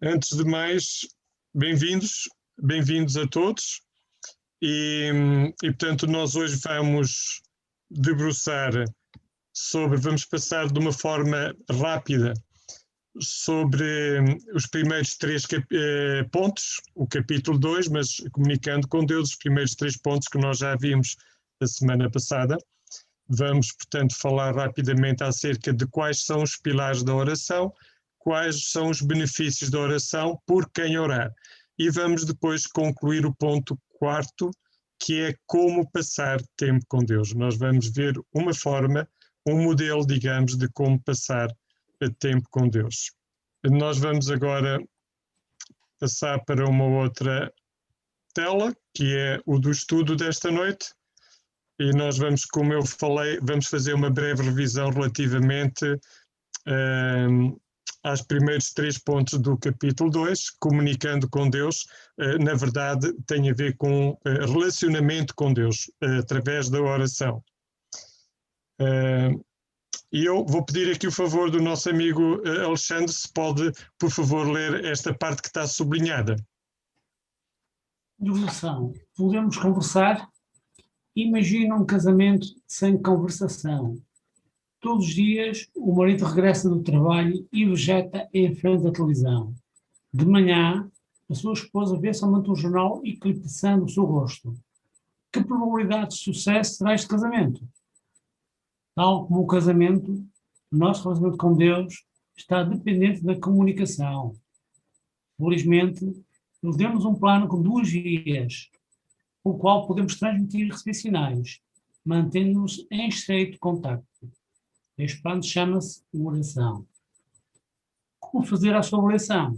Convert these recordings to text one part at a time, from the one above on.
Antes de mais, bem-vindos a todos portanto nós hoje vamos passar de uma forma rápida sobre os primeiros três pontos, o capítulo 2, mas comunicando com Deus os primeiros 3 pontos que nós já vimos a semana passada. Vamos, portanto, falar rapidamente acerca de quais são os pilares da oração, quais são os benefícios da oração, por quem orar. E vamos depois concluir o ponto 4, que é como passar tempo com Deus. Nós vamos ver uma forma, um modelo, digamos, de como passar tempo com Deus. Nós vamos agora passar para uma outra tela, que é o do estudo desta noite. E nós vamos, como eu falei, vamos fazer uma breve revisão relativamente aos primeiros 3 pontos do capítulo 2, comunicando com Deus. Na verdade, tem a ver com relacionamento com Deus, através da oração. E eu vou pedir aqui o favor do nosso amigo Alexandre, se pode, por favor, ler esta parte que está sublinhada. Devoção. Podemos conversar? Imagina um casamento sem conversação. Todos os dias o marido regressa do trabalho e vegeta em frente à televisão. De manhã, a sua esposa vê somente um jornal eclipsando o seu rosto. Que probabilidade de sucesso terá este casamento? Tal como o casamento, o nosso relacionamento com Deus está dependente da comunicação. Felizmente, Ele deu-nos um plano com 2 vias, o qual podemos transmitir e receber sinais, mantendo-nos em estreito contacto. Este plano chama-se oração. Como fazer a sua oração?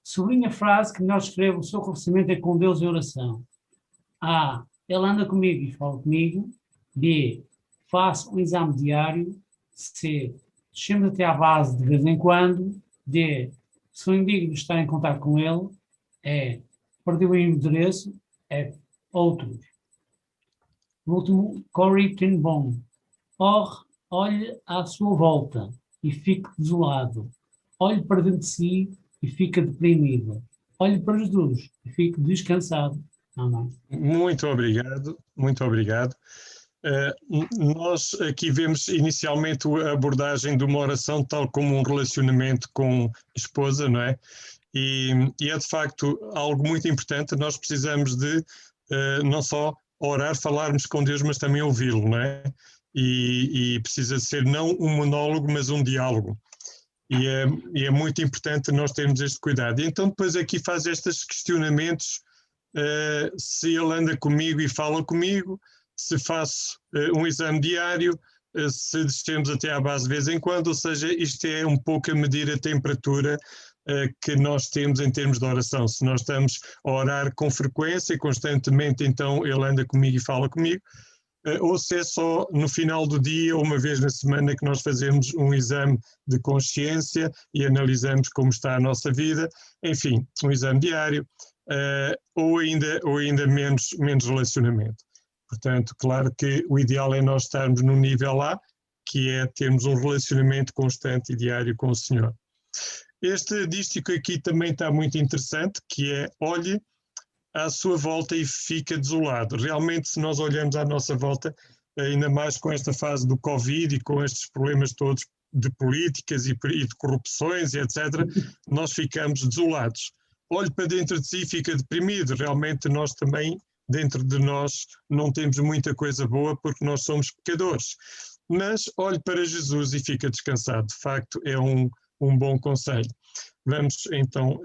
Sublinhe a frase que melhor descreve o seu relacionamento é com Deus em oração. A. Ele anda comigo e fala comigo. B. Faço um exame diário. C. Descemos até à base de vez em quando. D. Sou indigno de estar em contato com ele. E. Perdi o endereço. F. Outros. O último, Corrie ten Boom. Olhe à sua volta e fique desolado. Olhe para dentro de si e fique deprimido. Olhe para Jesus e fique descansado. Amém. Muito obrigado, muito obrigado. Nós aqui vemos inicialmente a abordagem de uma oração tal como um relacionamento com a esposa, não é? E é de facto algo muito importante. Nós precisamos de não só orar, falarmos com Deus, mas também ouvi-lo, não é? E precisa ser não um monólogo, mas um diálogo. E é muito importante nós termos este cuidado. E então depois aqui faz estes questionamentos, se ele anda comigo e fala comigo, se faço um exame diário, se descemos até à base de vez em quando, ou seja, isto é um pouco a medir a temperatura que nós temos em termos de oração. Se nós estamos a orar com frequência e constantemente, então ele anda comigo e fala comigo, ou se é só no final do dia, ou uma vez na semana, que nós fazemos um exame de consciência e analisamos como está a nossa vida, enfim, um exame diário, ou ainda menos relacionamento. Portanto, claro que o ideal é nós estarmos no nível lá, que é termos um relacionamento constante e diário com o Senhor. Este dístico aqui também está muito interessante, que é: olhe à sua volta e fica desolado. Realmente, se nós olhamos à nossa volta, ainda mais com esta fase do Covid e com estes problemas todos de políticas e de corrupções e etc., nós ficamos desolados. Olhe para dentro de si e fica deprimido. Realmente nós também, dentro de nós, não temos muita coisa boa porque nós somos pecadores. Mas olhe para Jesus e fica descansado. De facto, é um bom conselho. Vamos então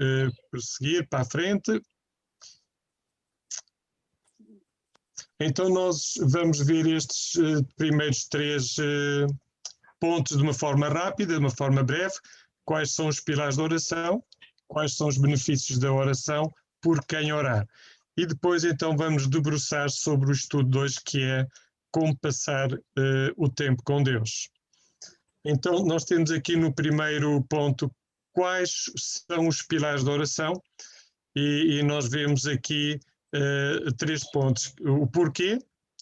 prosseguir para a frente. Então nós vamos ver estes primeiros 3 pontos de uma forma rápida, de uma forma breve. Quais são os pilares da oração, quais são os benefícios da oração, por quem orar. E depois então vamos debruçar sobre o estudo 2, que é como passar o tempo com Deus. Então nós temos aqui no primeiro ponto quais são os pilares da oração, e nós vemos aqui 3 pontos: o porquê,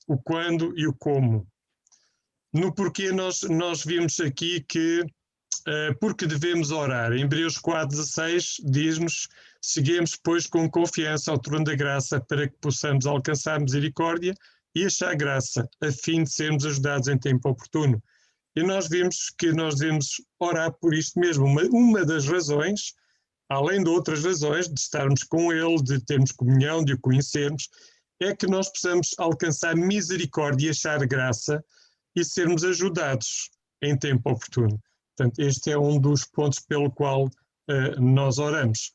o quando e o como. No porquê nós vimos aqui que porque devemos orar. Em Hebreus 4,16 diz-nos: seguimos, pois, com confiança ao trono da graça, para que possamos alcançar misericórdia e achar graça, a fim de sermos ajudados em tempo oportuno. E nós vimos que nós devemos orar por isto mesmo. Uma das razões, além de outras razões, de estarmos com Ele, de termos comunhão, de o conhecermos, é que nós possamos alcançar misericórdia e achar graça e sermos ajudados em tempo oportuno. Portanto, este é um dos pontos pelo qual nós oramos.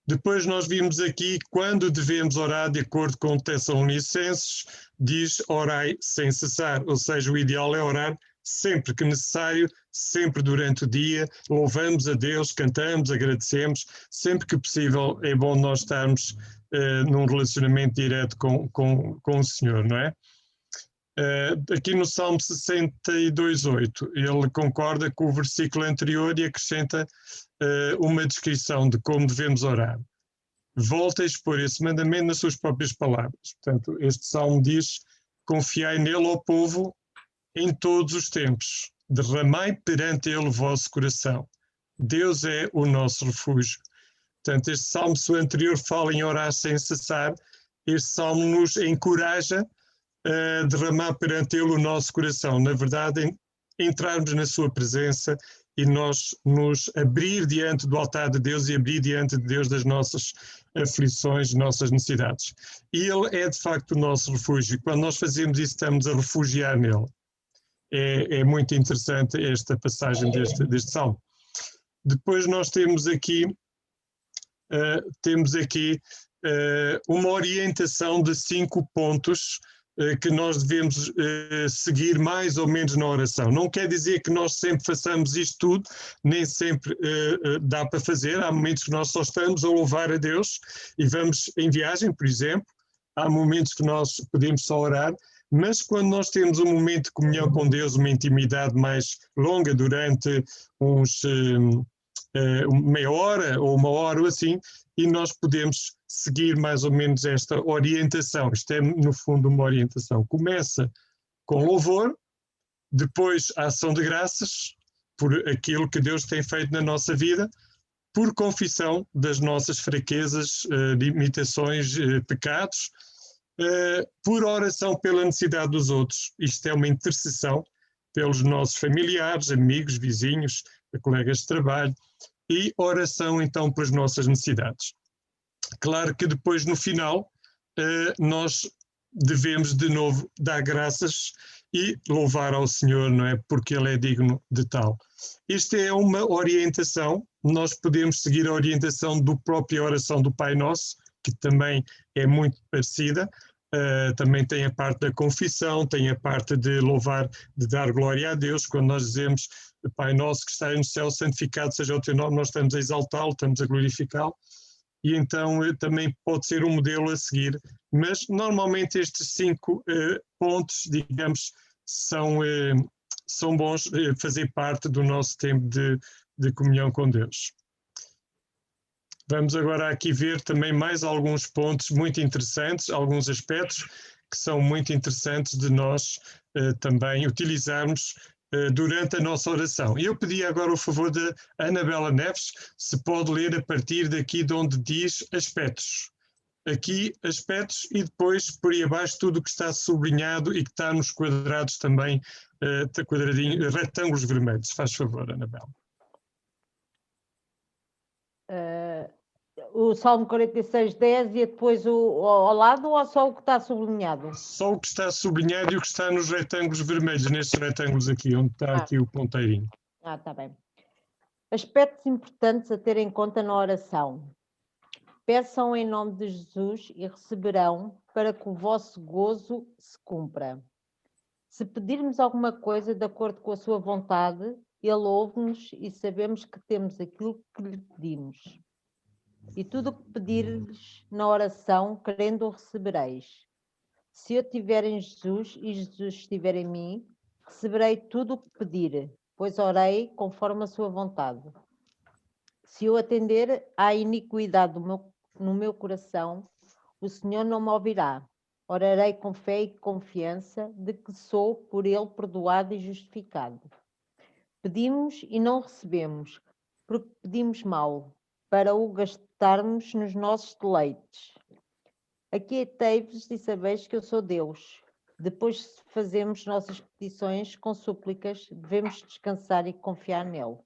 Depois nós vimos aqui quando devemos orar, de acordo com Tessalonicenses, diz orai sem cessar, ou seja, o ideal é orar sempre que necessário, sempre durante o dia, louvamos a Deus, cantamos, agradecemos, sempre que possível é bom nós estarmos num relacionamento direto com o Senhor, não é? Aqui no Salmo 62:8, ele concorda com o versículo anterior e acrescenta uma descrição de como devemos orar. Volta a expor esse mandamento nas suas próprias palavras. Portanto, este salmo diz: confiai nele, ó povo, em todos os tempos. Derramai perante ele o vosso coração. Deus é o nosso refúgio. Portanto, este salmo, se o anterior fala em orar sem cessar, este salmo nos encoraja a derramar perante ele o nosso coração. Na verdade, entrarmos na sua presença e nós nos abrir diante do altar de Deus e abrir diante de Deus das nossas aflições, nossas necessidades. E ele é de facto o nosso refúgio. Quando nós fazemos isso, estamos a refugiar nele. É muito interessante esta passagem deste salmo. Depois nós temos aqui uma orientação de 5 pontos que nós devemos seguir mais ou menos na oração. Não quer dizer que nós sempre façamos isto tudo, nem sempre dá para fazer. Há momentos que nós só estamos a louvar a Deus e vamos em viagem, por exemplo. Há momentos que nós podemos só orar, mas quando nós temos um momento de comunhão com Deus, uma intimidade mais longa, durante meia hora ou uma hora ou assim, e nós podemos seguir mais ou menos esta orientação. Isto é, no fundo, uma orientação. Começa com louvor, depois a ação de graças por aquilo que Deus tem feito na nossa vida, por confissão das nossas fraquezas, limitações, pecados, por oração pela necessidade dos outros. Isto é uma intercessão pelos nossos familiares, amigos, vizinhos, colegas de trabalho, e oração então pelas nossas necessidades. Claro que depois, no final, nós devemos de novo dar graças e louvar ao Senhor, não é? Porque Ele é digno de tal. Esta é uma orientação, nós podemos seguir a orientação da própria oração do Pai Nosso, que também é muito parecida, também tem a parte da confissão, tem a parte de louvar, de dar glória a Deus. Quando nós dizemos Pai Nosso que está no céu, santificado seja o teu nome, nós estamos a exaltá-lo, estamos a glorificá-lo, e então também pode ser um modelo a seguir, mas normalmente estes 5 pontos, digamos, são bons fazer parte do nosso tempo de comunhão com Deus. Vamos agora aqui ver também mais alguns pontos muito interessantes, alguns aspectos que são muito interessantes de nós também utilizarmos durante a nossa oração. Eu pedi agora o favor da Anabela Neves, se pode ler a partir daqui de onde diz aspectos. Aqui aspectos e depois por aí abaixo tudo o que está sublinhado e que está nos quadrados também, retângulos vermelhos. Faz favor, Anabela. O Salmo 46:10 e depois ao lado, ou só o que está sublinhado? Só o que está sublinhado e o que está nos retângulos vermelhos, nestes retângulos aqui, onde está aqui o ponteirinho. Está bem. Aspectos importantes a ter em conta na oração. Peçam em nome de Jesus e receberão, para que o vosso gozo se cumpra. Se pedirmos alguma coisa de acordo com a sua vontade, Ele ouve-nos e sabemos que temos aquilo que lhe pedimos. E tudo o que pedires na oração, querendo, o recebereis. Se eu estiver em Jesus e Jesus estiver em mim, receberei tudo o que pedir, pois orei conforme a sua vontade. Se eu atender à iniquidade no meu coração, o Senhor não me ouvirá. Orarei com fé e confiança de que sou por Ele perdoado e justificado. Pedimos e não recebemos, porque pedimos mal, para o gastarmos nos nossos deleites. Aquietei-vos e sabeis que eu sou Deus. Depois de fazermos nossas petições com súplicas, devemos descansar e confiar nele.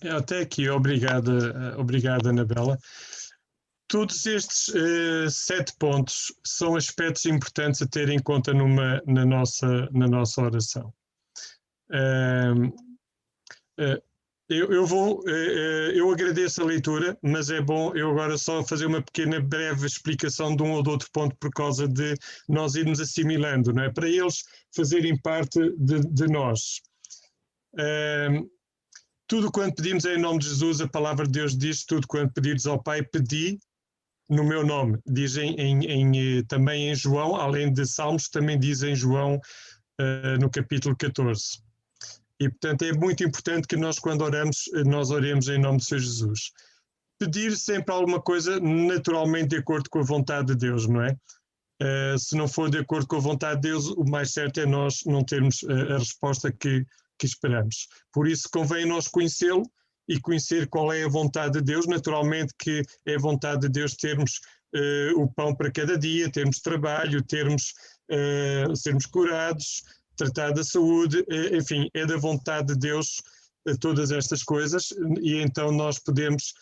Até aqui, obrigado, Anabela. Todos estes 7 pontos são aspectos importantes a ter em conta na nossa oração. Eu agradeço a leitura, mas é bom eu agora só fazer uma pequena breve explicação de um ou de outro ponto por causa de nós irmos assimilando, não é? Para eles fazerem parte de nós. Tudo quanto pedimos é em nome de Jesus, a palavra de Deus diz: tudo quanto pedires ao Pai, pedi no meu nome. Dizem também em João, além de Salmos, também diz em João no capítulo 14. E, portanto, é muito importante que nós, quando oramos, nós oremos em nome de Senhor Jesus. Pedir sempre alguma coisa, naturalmente, de acordo com a vontade de Deus, não é? Se não for de acordo com a vontade de Deus, o mais certo é nós não termos a resposta que esperamos. Por isso, convém nós conhecê-lo e conhecer qual é a vontade de Deus. Naturalmente que é a vontade de Deus termos o pão para cada dia, termos trabalho, sermos curados, tratar da saúde, enfim, é da vontade de Deus todas estas coisas, e então nós podemos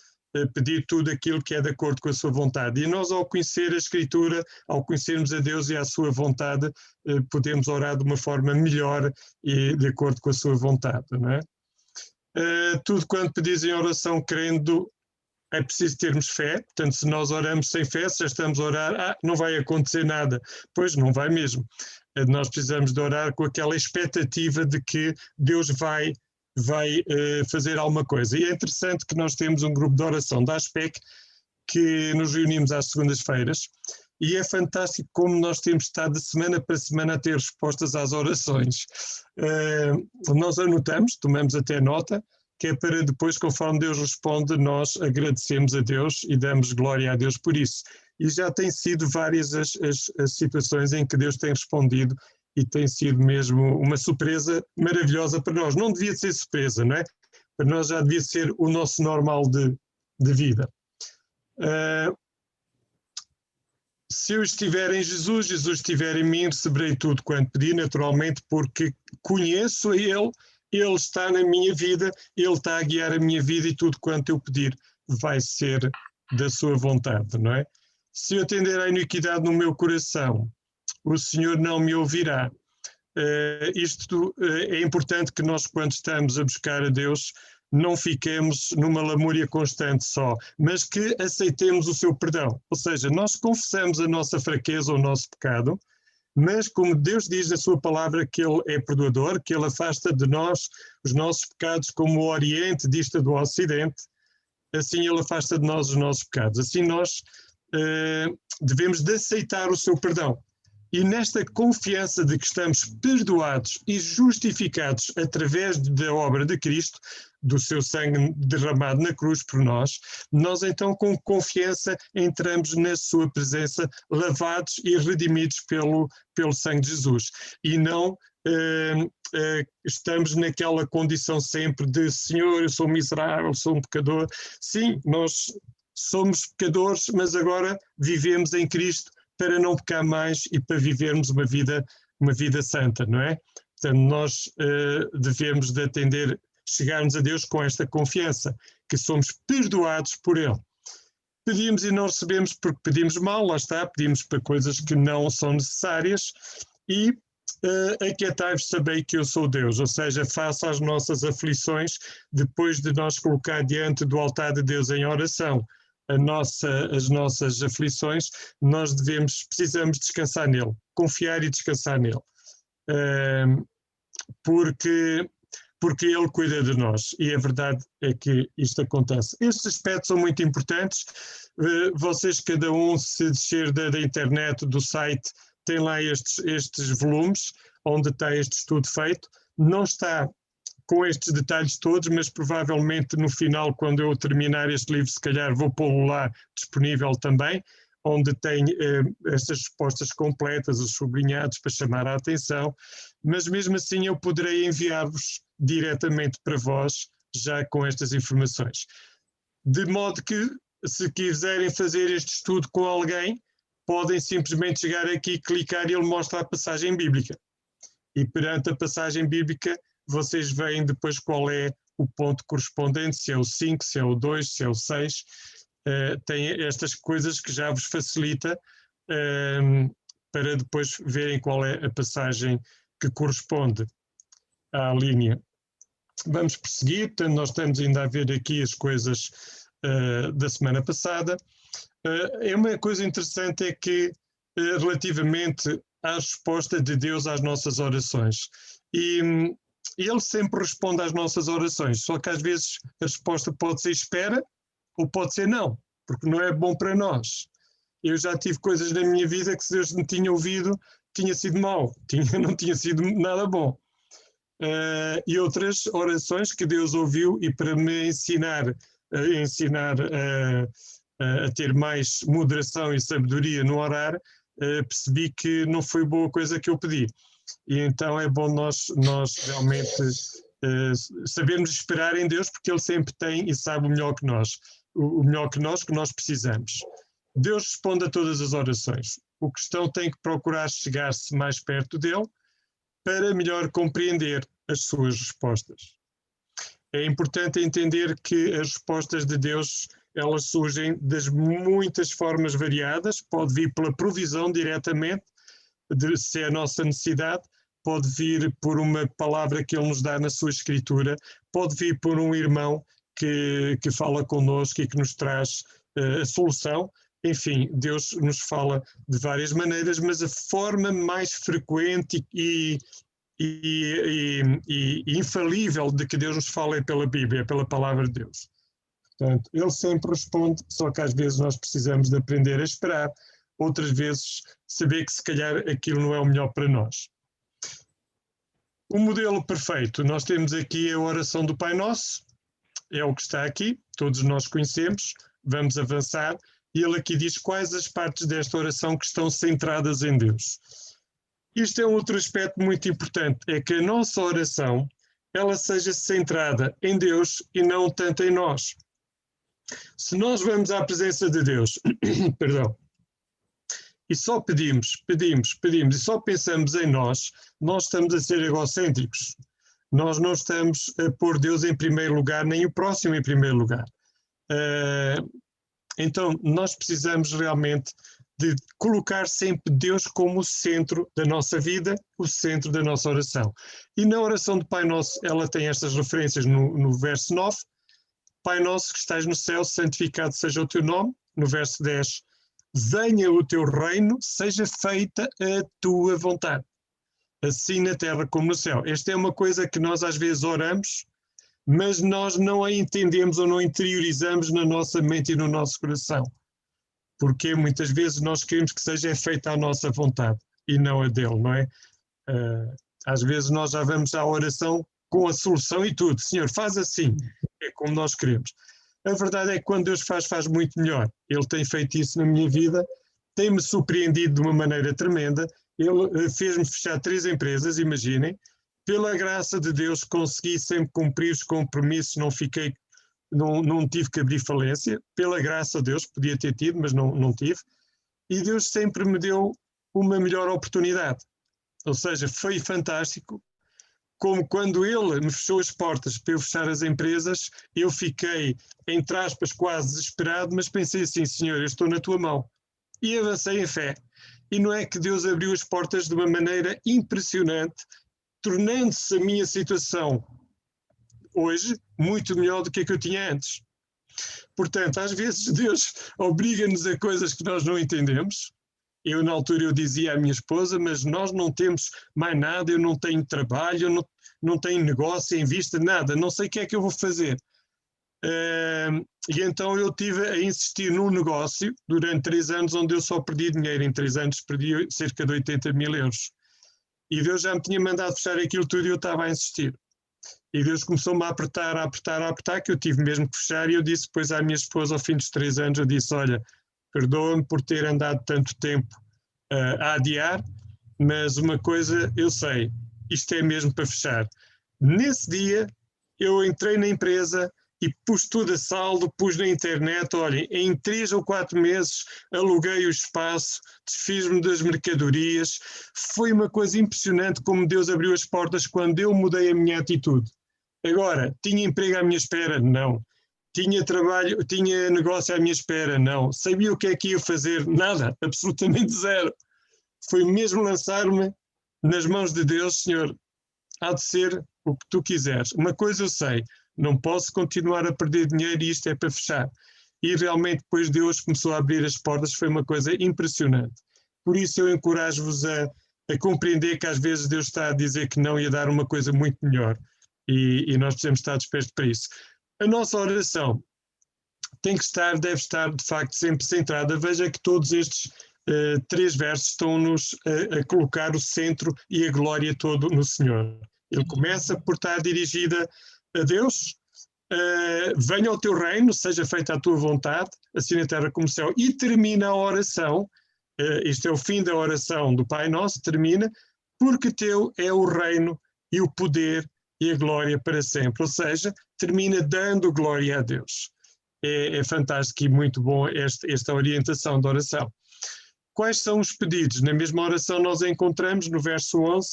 pedir tudo aquilo que é de acordo com a sua vontade. E nós, ao conhecer a Escritura, ao conhecermos a Deus e a sua vontade, podemos orar de uma forma melhor e de acordo com a sua vontade, não é? Tudo quanto pedis em oração crendo, é preciso termos fé. Portanto, se nós oramos sem fé, se já estamos a orar, não vai acontecer nada. Pois, não vai mesmo. Nós precisamos de orar com aquela expectativa de que Deus vai fazer alguma coisa. E é interessante que nós temos um grupo de oração da ASPEC que nos reunimos às segundas-feiras, e é fantástico como nós temos estado de semana para semana a ter respostas às orações. Nós anotamos, tomamos até nota, que é para depois, conforme Deus responde, nós agradecemos a Deus e damos glória a Deus por isso. E já tem sido várias as situações em que Deus tem respondido, e tem sido mesmo uma surpresa maravilhosa para nós. Não devia ser surpresa, não é? Para nós já devia ser o nosso normal de vida. Se eu estiver em Jesus, Jesus estiver em mim, receberei tudo quanto pedi, naturalmente, porque conheço a Ele, Ele está na minha vida, Ele está a guiar a minha vida, e tudo quanto eu pedir vai ser da sua vontade, não é? Se eu atender à iniquidade no meu coração, o Senhor não me ouvirá. Isto é importante, que nós, quando estamos a buscar a Deus, não fiquemos numa lamúria constante só, mas que aceitemos o seu perdão. Ou seja, nós confessamos a nossa fraqueza, o nosso pecado, mas como Deus diz na sua palavra que Ele é perdoador, que Ele afasta de nós os nossos pecados como o Oriente dista do Ocidente, assim Ele afasta de nós os nossos pecados. Assim nós devemos de aceitar o seu perdão. E nesta confiança de que estamos perdoados e justificados através da obra de Cristo, do seu sangue derramado na cruz por nós, nós então com confiança entramos na sua presença, lavados e redimidos pelo sangue de Jesus. E não estamos naquela condição sempre de: Senhor, eu sou miserável, sou um pecador. Sim, nós somos pecadores, mas agora vivemos em Cristo para não pecar mais e para vivermos uma vida santa, não é? Portanto, nós devemos de atender, chegarmos a Deus com esta confiança, que somos perdoados por Ele. Pedimos e não recebemos porque pedimos mal, lá está, pedimos para coisas que não são necessárias, e aquietai-vos, sabei que eu sou Deus, ou seja, face às nossas aflições, depois de nós colocar diante do altar de Deus em oração as nossas aflições, nós precisamos descansar nele, confiar e descansar nele, porque Ele cuida de nós, e a verdade é que isto acontece. Estes aspectos são muito importantes. Vocês, cada um, se descer da internet, do site, tem lá estes volumes, onde está este estudo feito. Não está com estes detalhes todos, mas provavelmente no final, quando eu terminar este livro, se calhar vou pô-lo lá disponível também, onde tem estas respostas completas, os sublinhados para chamar a atenção, mas mesmo assim eu poderei enviar-vos diretamente para vós, já com estas informações. De modo que, se quiserem fazer este estudo com alguém, podem simplesmente chegar aqui, clicar e ele mostra a passagem bíblica. E perante a passagem bíblica, vocês veem depois qual é o ponto correspondente, se é o 5, se é o 2, se é o 6. Tem estas coisas que já vos facilita para depois verem qual é a passagem que corresponde à linha. Vamos prosseguir, portanto, nós estamos ainda a ver aqui as coisas da semana passada. Uma coisa interessante é que, relativamente à resposta de Deus às nossas orações, e Ele sempre responde às nossas orações, só que às vezes a resposta pode ser espera ou pode ser não, porque não é bom para nós. Eu já tive coisas na minha vida que, se Deus me tinha ouvido, tinha sido mau, não tinha sido nada bom. E outras orações que Deus ouviu, e para me ensinar a ter mais moderação e sabedoria no orar, percebi que não foi boa coisa que eu pedi. E então é bom nós realmente sabermos esperar em Deus, porque Ele sempre tem e sabe o melhor que nós, que nós precisamos. Deus responde a todas as orações. O cristão tem que procurar chegar-se mais perto dele para melhor compreender as suas respostas. É importante entender que as respostas de Deus, elas surgem das muitas formas variadas. Pode vir pela provisão diretamente, se é a nossa necessidade, pode vir por uma palavra que Ele nos dá na sua Escritura, pode vir por um irmão que fala connosco e que nos traz a solução. Enfim, Deus nos fala de várias maneiras, mas a forma mais frequente e infalível de que Deus nos fala é pela Bíblia, é pela palavra de Deus. Portanto, Ele sempre responde, só que às vezes nós precisamos de aprender a esperar, outras vezes saber que se calhar aquilo não é o melhor para nós. O modelo perfeito, nós temos aqui a oração do Pai Nosso, é o que está aqui, todos nós conhecemos, vamos avançar, e ele aqui diz quais as partes desta oração que estão centradas em Deus. Isto é um outro aspecto muito importante, é que a nossa oração, ela seja centrada em Deus e não tanto em nós. Se nós vamos à presença de Deus, perdão, e só pedimos, e só pensamos em nós estamos a ser egocêntricos. Nós não estamos a pôr Deus em primeiro lugar, nem o próximo em primeiro lugar. Então, nós precisamos realmente de colocar sempre Deus como o centro da nossa vida, o centro da nossa oração. E na oração do Pai Nosso, ela tem estas referências no verso 9. Pai Nosso que estás no céu, santificado seja o teu nome. No verso 10, venha o teu reino, seja feita a tua vontade, assim na terra como no céu. Esta é uma coisa que nós às vezes oramos, mas nós não a entendemos ou não interiorizamos na nossa mente e no nosso coração. Porque muitas vezes nós queremos que seja feita a nossa vontade e não a dele, não é? Às vezes nós já vamos à oração com a solução e tudo. Senhor, faz assim, é como nós queremos. A verdade é que quando Deus faz muito melhor. Ele tem feito isso na minha vida, tem-me surpreendido de uma maneira tremenda. Ele fez-me fechar 3 empresas, imaginem. Pela graça de Deus consegui sempre cumprir os compromissos, não tive que abrir falência. Pela graça de Deus, podia ter tido, mas não tive. E Deus sempre me deu uma melhor oportunidade. Ou seja, foi fantástico. Como quando Ele me fechou as portas para eu fechar as empresas, eu fiquei, entre aspas, quase desesperado, mas pensei assim, Senhor, eu estou na tua mão. E avancei em fé. E não é que Deus abriu as portas de uma maneira impressionante, tornando-se a minha situação hoje muito melhor do que a que eu tinha antes. Portanto, às vezes Deus obriga-nos a coisas que nós não entendemos. Eu, na altura, eu dizia à minha esposa, mas nós não temos mais nada, eu não tenho trabalho, eu não tenho negócio em vista, nada, não sei o que é que eu vou fazer. E então eu tive a insistir num negócio durante 3 anos, onde eu só perdi dinheiro. Em 3 anos perdi cerca de 80.000 euros. E Deus já me tinha mandado fechar aquilo tudo e eu estava a insistir. E Deus começou-me a apertar, que eu tive mesmo que fechar. E eu disse depois à minha esposa, ao fim dos 3 anos, eu disse, olha, perdoa-me por ter andado tanto tempo a adiar, mas uma coisa eu sei, isto é mesmo para fechar. Nesse dia eu entrei na empresa e pus tudo a saldo, pus na internet, olhem, em 3 ou 4 meses aluguei o espaço, desfiz-me das mercadorias, foi uma coisa impressionante como Deus abriu as portas quando eu mudei a minha atitude. Agora, tinha emprego à minha espera? Não. Tinha trabalho, tinha negócio à minha espera? Não. Sabia o que é que ia fazer? Nada, absolutamente zero. Foi mesmo lançar-me nas mãos de Deus, Senhor, há de ser o que tu quiseres. Uma coisa eu sei, não posso continuar a perder dinheiro e isto é para fechar. E realmente depois Deus começou a abrir as portas, foi uma coisa impressionante. Por isso eu encorajo-vos a compreender que às vezes Deus está a dizer que não e a dar uma coisa muito melhor. E nós precisamos estar despertos para isso. A nossa oração tem que estar, deve estar de facto sempre centrada. Veja que todos estes 3 versos estão-nos a colocar o centro e a glória todo no Senhor. Ele começa por estar dirigida a Deus, venha ao teu reino, seja feita a tua vontade, assim na terra como no céu, e termina a oração, isto é o fim da oração do Pai Nosso, termina, porque teu é o reino e o poder e a glória para sempre, ou seja, termina dando glória a Deus. É fantástico e muito bom esta orientação da oração. Quais são os pedidos? Na mesma oração nós encontramos no verso 11,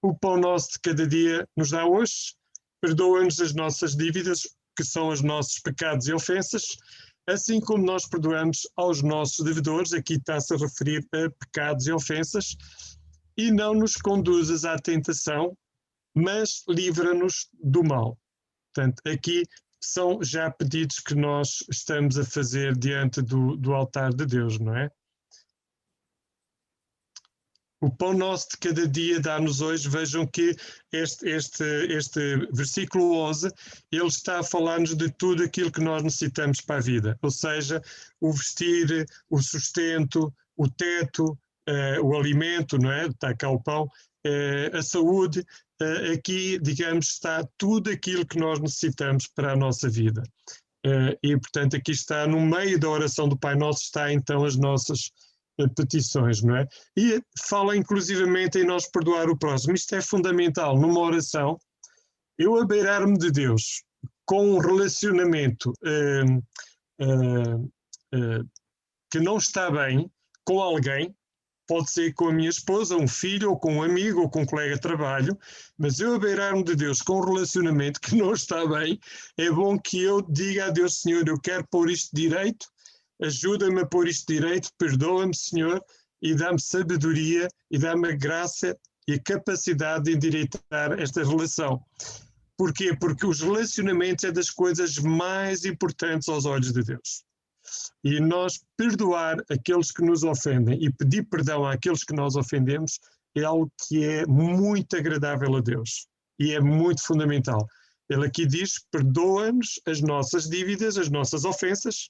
o pão nosso de cada dia nos dá hoje, perdoa-nos as nossas dívidas, que são os nossos pecados e ofensas, assim como nós perdoamos aos nossos devedores, aqui está-se a referir a pecados e ofensas, e não nos conduzas à tentação, mas livra-nos do mal. Portanto, aqui são já pedidos que nós estamos a fazer diante do altar de Deus, não é? O pão nosso de cada dia dá-nos hoje. Vejam que este versículo 11, ele está a falar-nos de tudo aquilo que nós necessitamos para a vida. Ou seja, o vestir, o sustento, o teto, o alimento, não é? Está cá o pão, a saúde. Aqui, digamos, está tudo aquilo que nós necessitamos para a nossa vida. E, portanto, aqui está, no meio da oração do Pai Nosso, está então as nossas petições, não é? E fala inclusivamente em nós perdoar o próximo. Isto é fundamental numa oração. Eu abeirar-me de Deus com um relacionamento que não está bem com alguém, pode ser com a minha esposa, um filho, ou com um amigo, ou com um colega de trabalho, mas eu abeirar-me de Deus com um relacionamento que não está bem, é bom que eu diga a Deus, Senhor, eu quero pôr isto direito, ajuda-me a pôr isto direito, perdoa-me, Senhor, e dá-me sabedoria, e dá-me a graça e a capacidade de endireitar esta relação. Porquê? Porque os relacionamentos é das coisas mais importantes aos olhos de Deus. E nós perdoar aqueles que nos ofendem e pedir perdão àqueles que nós ofendemos é algo que é muito agradável a Deus e é muito fundamental. Ele aqui diz, perdoa-nos as nossas dívidas, as nossas ofensas,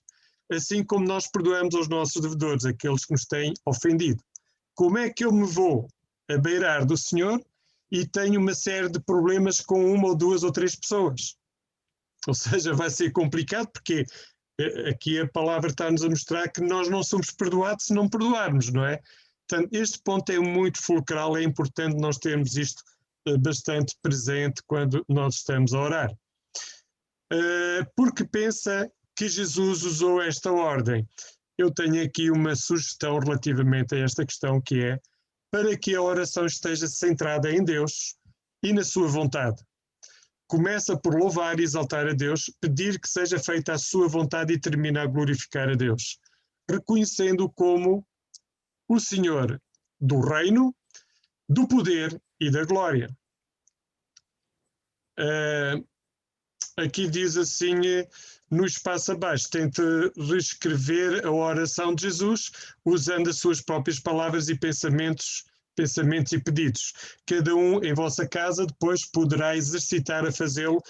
assim como nós perdoamos aos nossos devedores, aqueles que nos têm ofendido. Como é que eu me vou abeirar do Senhor e tenho uma série de problemas com 1 ou 2 ou 3 pessoas? Ou seja, vai ser complicado porque aqui a palavra está-nos a mostrar que nós não somos perdoados se não perdoarmos, não é? Portanto, este ponto é muito fulcral, é importante nós termos isto bastante presente quando nós estamos a orar. Porque pensa que Jesus usou esta ordem? Eu tenho aqui uma sugestão relativamente a esta questão, que é para que a oração esteja centrada em Deus e na sua vontade. Começa por louvar e exaltar a Deus, pedir que seja feita a sua vontade e termina a glorificar a Deus, reconhecendo-o como o Senhor do reino, do poder e da glória. Aqui diz assim, no espaço abaixo, tente reescrever a oração de Jesus usando as suas próprias palavras e pensamentos e pedidos. Cada um em vossa casa depois poderá exercitar a fazê-lo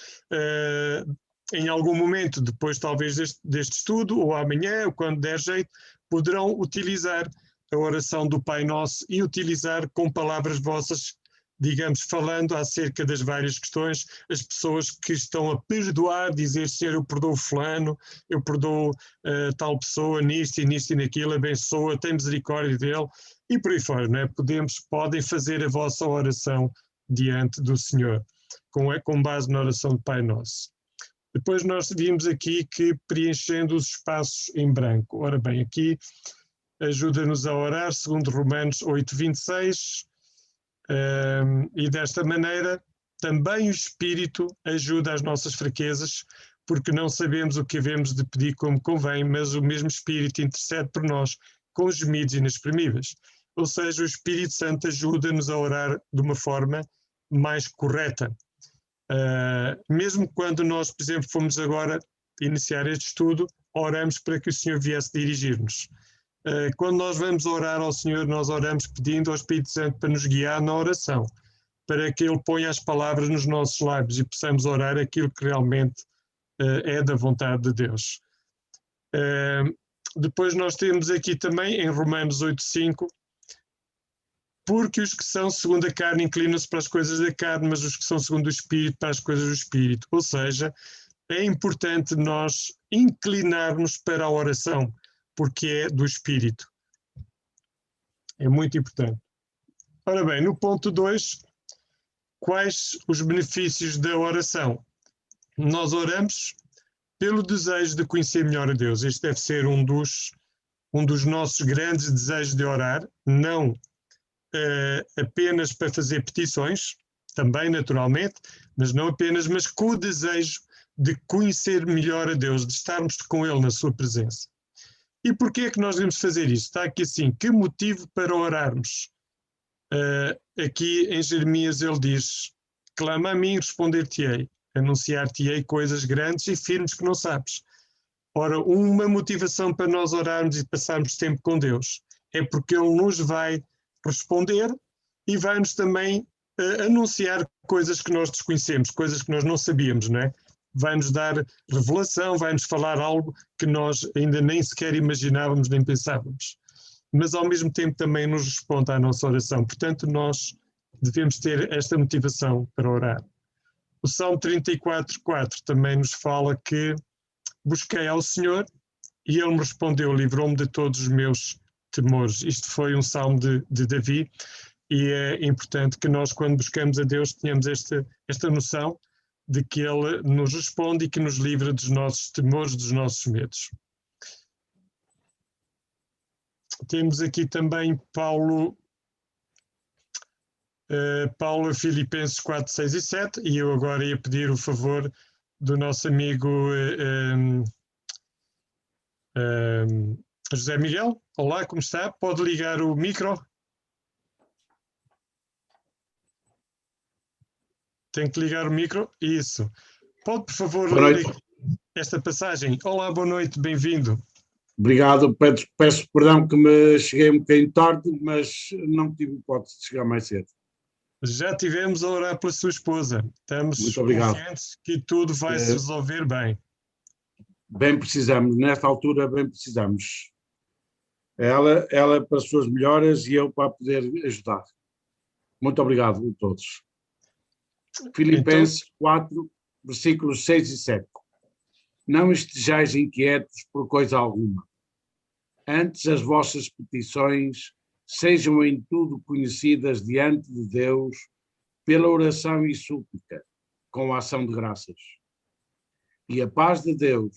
em algum momento, depois talvez deste estudo, ou amanhã, ou quando der jeito, poderão utilizar a oração do Pai Nosso e utilizar com palavras vossas digamos, falando acerca das várias questões, as pessoas que estão a perdoar, dizer, Senhor, eu perdoo fulano, eu perdoo tal pessoa nisto e naquilo, abençoa, tem misericórdia dele, e por aí fora, não é? Podem fazer a vossa oração diante do Senhor, com base na oração do Pai Nosso. Depois nós vimos aqui que preenchendo os espaços em branco. Ora bem, aqui ajuda-nos a orar, segundo Romanos 8:26, e desta maneira também o Espírito ajuda as nossas fraquezas, porque não sabemos o que havemos de pedir como convém, mas o mesmo Espírito intercede por nós com gemidos inexprimíveis. Ou seja, o Espírito Santo ajuda-nos a orar de uma forma mais correta. Mesmo quando nós, por exemplo, fomos agora iniciar este estudo, oramos para que o Senhor viesse dirigir-nos. Quando nós vamos orar ao Senhor, nós oramos pedindo ao Espírito Santo para nos guiar na oração, para que Ele ponha as palavras nos nossos lábios e possamos orar aquilo que realmente é da vontade de Deus. Depois nós temos aqui também em Romanos 8:5, porque os que são segundo a carne inclinam-se para as coisas da carne, mas os que são segundo o Espírito para as coisas do Espírito. Ou seja, é importante nós inclinarmos para a oração, porque é do Espírito. É muito importante. Ora bem, no ponto 2, quais os benefícios da oração? Nós oramos pelo desejo de conhecer melhor a Deus. Este deve ser um dos nossos grandes desejos de orar, não apenas para fazer petições, também naturalmente, mas não apenas, mas com o desejo de conhecer melhor a Deus, de estarmos com Ele na sua presença. E porquê é que nós devemos fazer isso? Está aqui assim, que motivo para orarmos? Aqui em Jeremias ele diz, clama a mim e responder-te-ei, anunciar-te-ei coisas grandes e firmes que não sabes. Ora, uma motivação para nós orarmos e passarmos tempo com Deus é porque Ele nos vai responder e vai-nos também anunciar coisas que nós desconhecemos, coisas que nós não sabíamos, não é? Vai-nos dar revelação, vai-nos falar algo que nós ainda nem sequer imaginávamos nem pensávamos. Mas ao mesmo tempo também nos responde à nossa oração. Portanto, nós devemos ter esta motivação para orar. O Salmo 34:4 também nos fala que busquei ao Senhor e Ele me respondeu, livrou-me de todos os meus temores. Isto foi um salmo de Davi e é importante que nós, quando buscamos a Deus, tenhamos esta noção de que Ele nos responde e que nos livra dos nossos temores, dos nossos medos. Temos aqui também Paulo a Filipenses 4, 6 e 7, e eu agora ia pedir o favor do nosso amigo José Miguel. Olá, como está? Pode ligar o micro? Tem que ligar o micro? Isso. Pode, por favor, ler esta passagem? Olá, boa noite, bem-vindo. Obrigado, peço perdão que me cheguei um bocadinho tarde, mas não tive hipótese de chegar mais cedo. Já tivemos a orar pela sua esposa. Estamos confiantes que tudo vai se resolver bem. Bem precisamos, nesta altura bem precisamos. Ela para as suas melhoras e eu para poder ajudar. Muito obrigado a todos. Filipenses 4, versículos 6 e 7. Não estejais inquietos por coisa alguma. Antes as vossas petições sejam em tudo conhecidas diante de Deus pela oração e súplica, com a ação de graças. E a paz de Deus,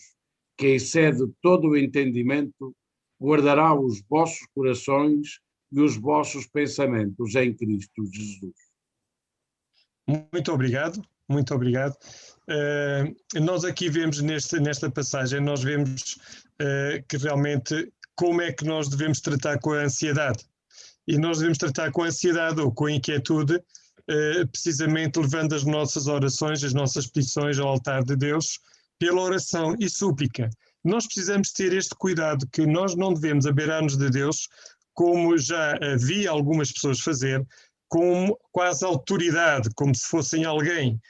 que excede todo o entendimento, guardará os vossos corações e os vossos pensamentos em Cristo Jesus. Muito obrigado, muito obrigado. Nós aqui vemos nesta passagem, nós vemos que realmente como é que nós devemos tratar com a ansiedade. E nós devemos tratar com a ansiedade ou com a inquietude, precisamente levando as nossas orações, as nossas petições ao altar de Deus, pela oração e súplica. Nós precisamos ter este cuidado, que nós não devemos abeirar-nos de Deus, como já havia algumas pessoas fazer, com quase autoridade, como se fossem alguém.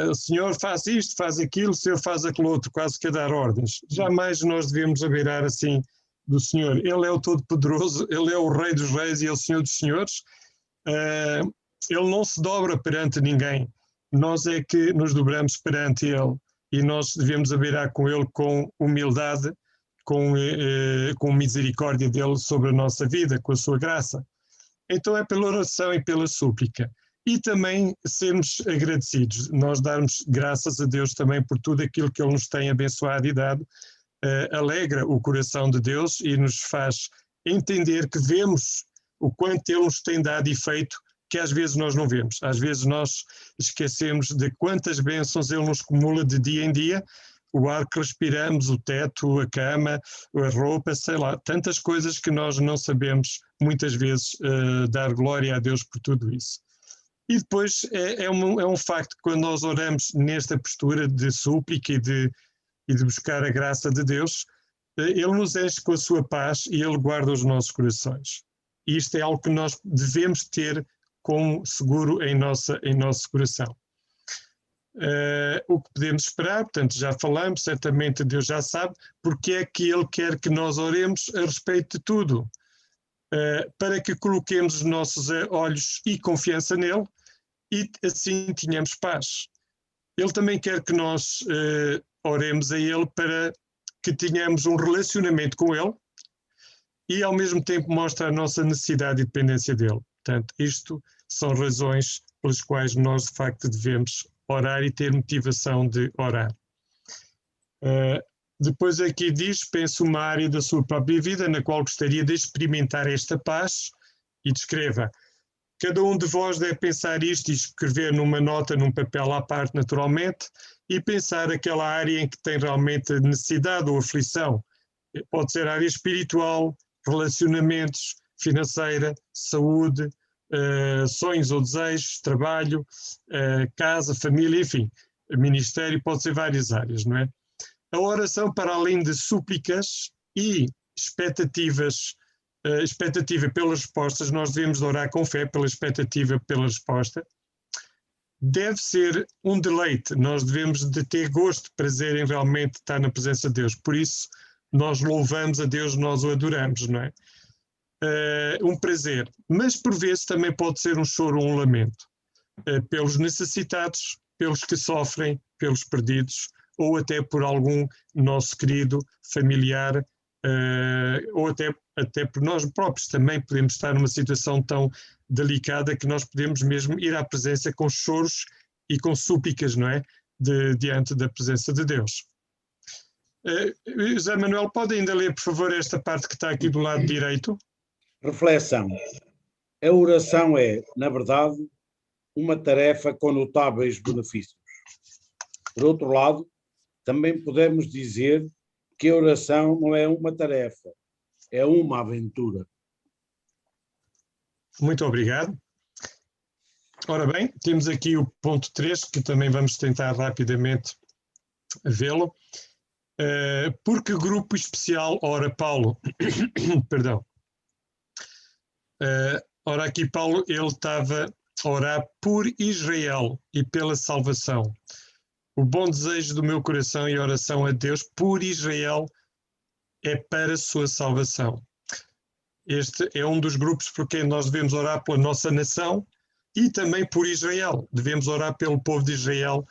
O Senhor faz isto, faz aquilo, o Senhor faz aquilo outro, quase que a dar ordens. Jamais nós devemos abeirar assim do Senhor. Ele é o Todo-Poderoso, Ele é o Rei dos Reis e é o Senhor dos Senhores. Ele não se dobra perante ninguém. Nós é que nos dobramos perante Ele e nós devemos habitar com Ele com humildade, com misericórdia dele sobre a nossa vida, com a sua graça. Então é pela oração e pela súplica. E também sermos agradecidos, nós darmos graças a Deus também por tudo aquilo que Ele nos tem abençoado e dado, alegra o coração de Deus e nos faz entender que vemos o quanto Ele nos tem dado e feito, que às vezes nós não vemos. Às vezes nós esquecemos de quantas bênçãos Ele nos acumula de dia em dia, o ar que respiramos, o teto, a cama, a roupa, sei lá, tantas coisas que nós não sabemos muitas vezes dar glória a Deus por tudo isso. E depois é um facto que quando nós oramos nesta postura de súplica e de buscar a graça de Deus, Ele nos enche com a sua paz e Ele guarda os nossos corações. E isto é algo que nós devemos ter como seguro em nosso coração. O que podemos esperar, portanto já falamos, certamente Deus já sabe, porque é que Ele quer que nós oremos a respeito de tudo, para que coloquemos os nossos olhos e confiança nele e assim tenhamos paz. Ele também quer que nós oremos a Ele para que tenhamos um relacionamento com Ele e ao mesmo tempo mostra a nossa necessidade e dependência dele. Portanto, isto são razões pelas quais nós de facto devemos orar e ter motivação de orar. Depois aqui diz, penso uma área da sua própria vida na qual gostaria de experimentar esta paz e descreva. Cada um de vós deve pensar isto e escrever numa nota, num papel à parte naturalmente e pensar aquela área em que tem realmente necessidade ou aflição. Pode ser área espiritual, relacionamentos, financeira, saúde, sonhos ou desejos, trabalho, casa, família, enfim, ministério, pode ser várias áreas, não é? A oração, para além de súplicas e expectativa pelas respostas, nós devemos orar com fé pela expectativa pela resposta. Deve ser um deleite, nós devemos de ter gosto, prazer em realmente estar na presença de Deus. Por isso, nós louvamos a Deus, nós o adoramos, não é? Um prazer, mas por vezes também pode ser um choro ou um lamento, pelos necessitados, pelos que sofrem, pelos perdidos, ou até por algum nosso querido familiar, ou até por nós próprios também podemos estar numa situação tão delicada que nós podemos mesmo ir à presença com choros e com súplicas, não é? Diante da presença de Deus. José Manuel, pode ainda ler, por favor, esta parte que está aqui do lado direito? Reflexão. A oração é, na verdade, uma tarefa com notáveis benefícios. Por outro lado, também podemos dizer que a oração não é uma tarefa, é uma aventura. Muito obrigado. Ora bem, temos aqui o ponto 3, que também vamos tentar rapidamente vê-lo. Por que grupo especial ora Paulo? Perdão. Ora aqui Paulo, ele estava a orar por Israel e pela salvação. O bom desejo do meu coração e oração a Deus por Israel é para a sua salvação. Este é um dos grupos por quem nós devemos orar pela nossa nação e também por Israel. Devemos orar pelo povo de Israel,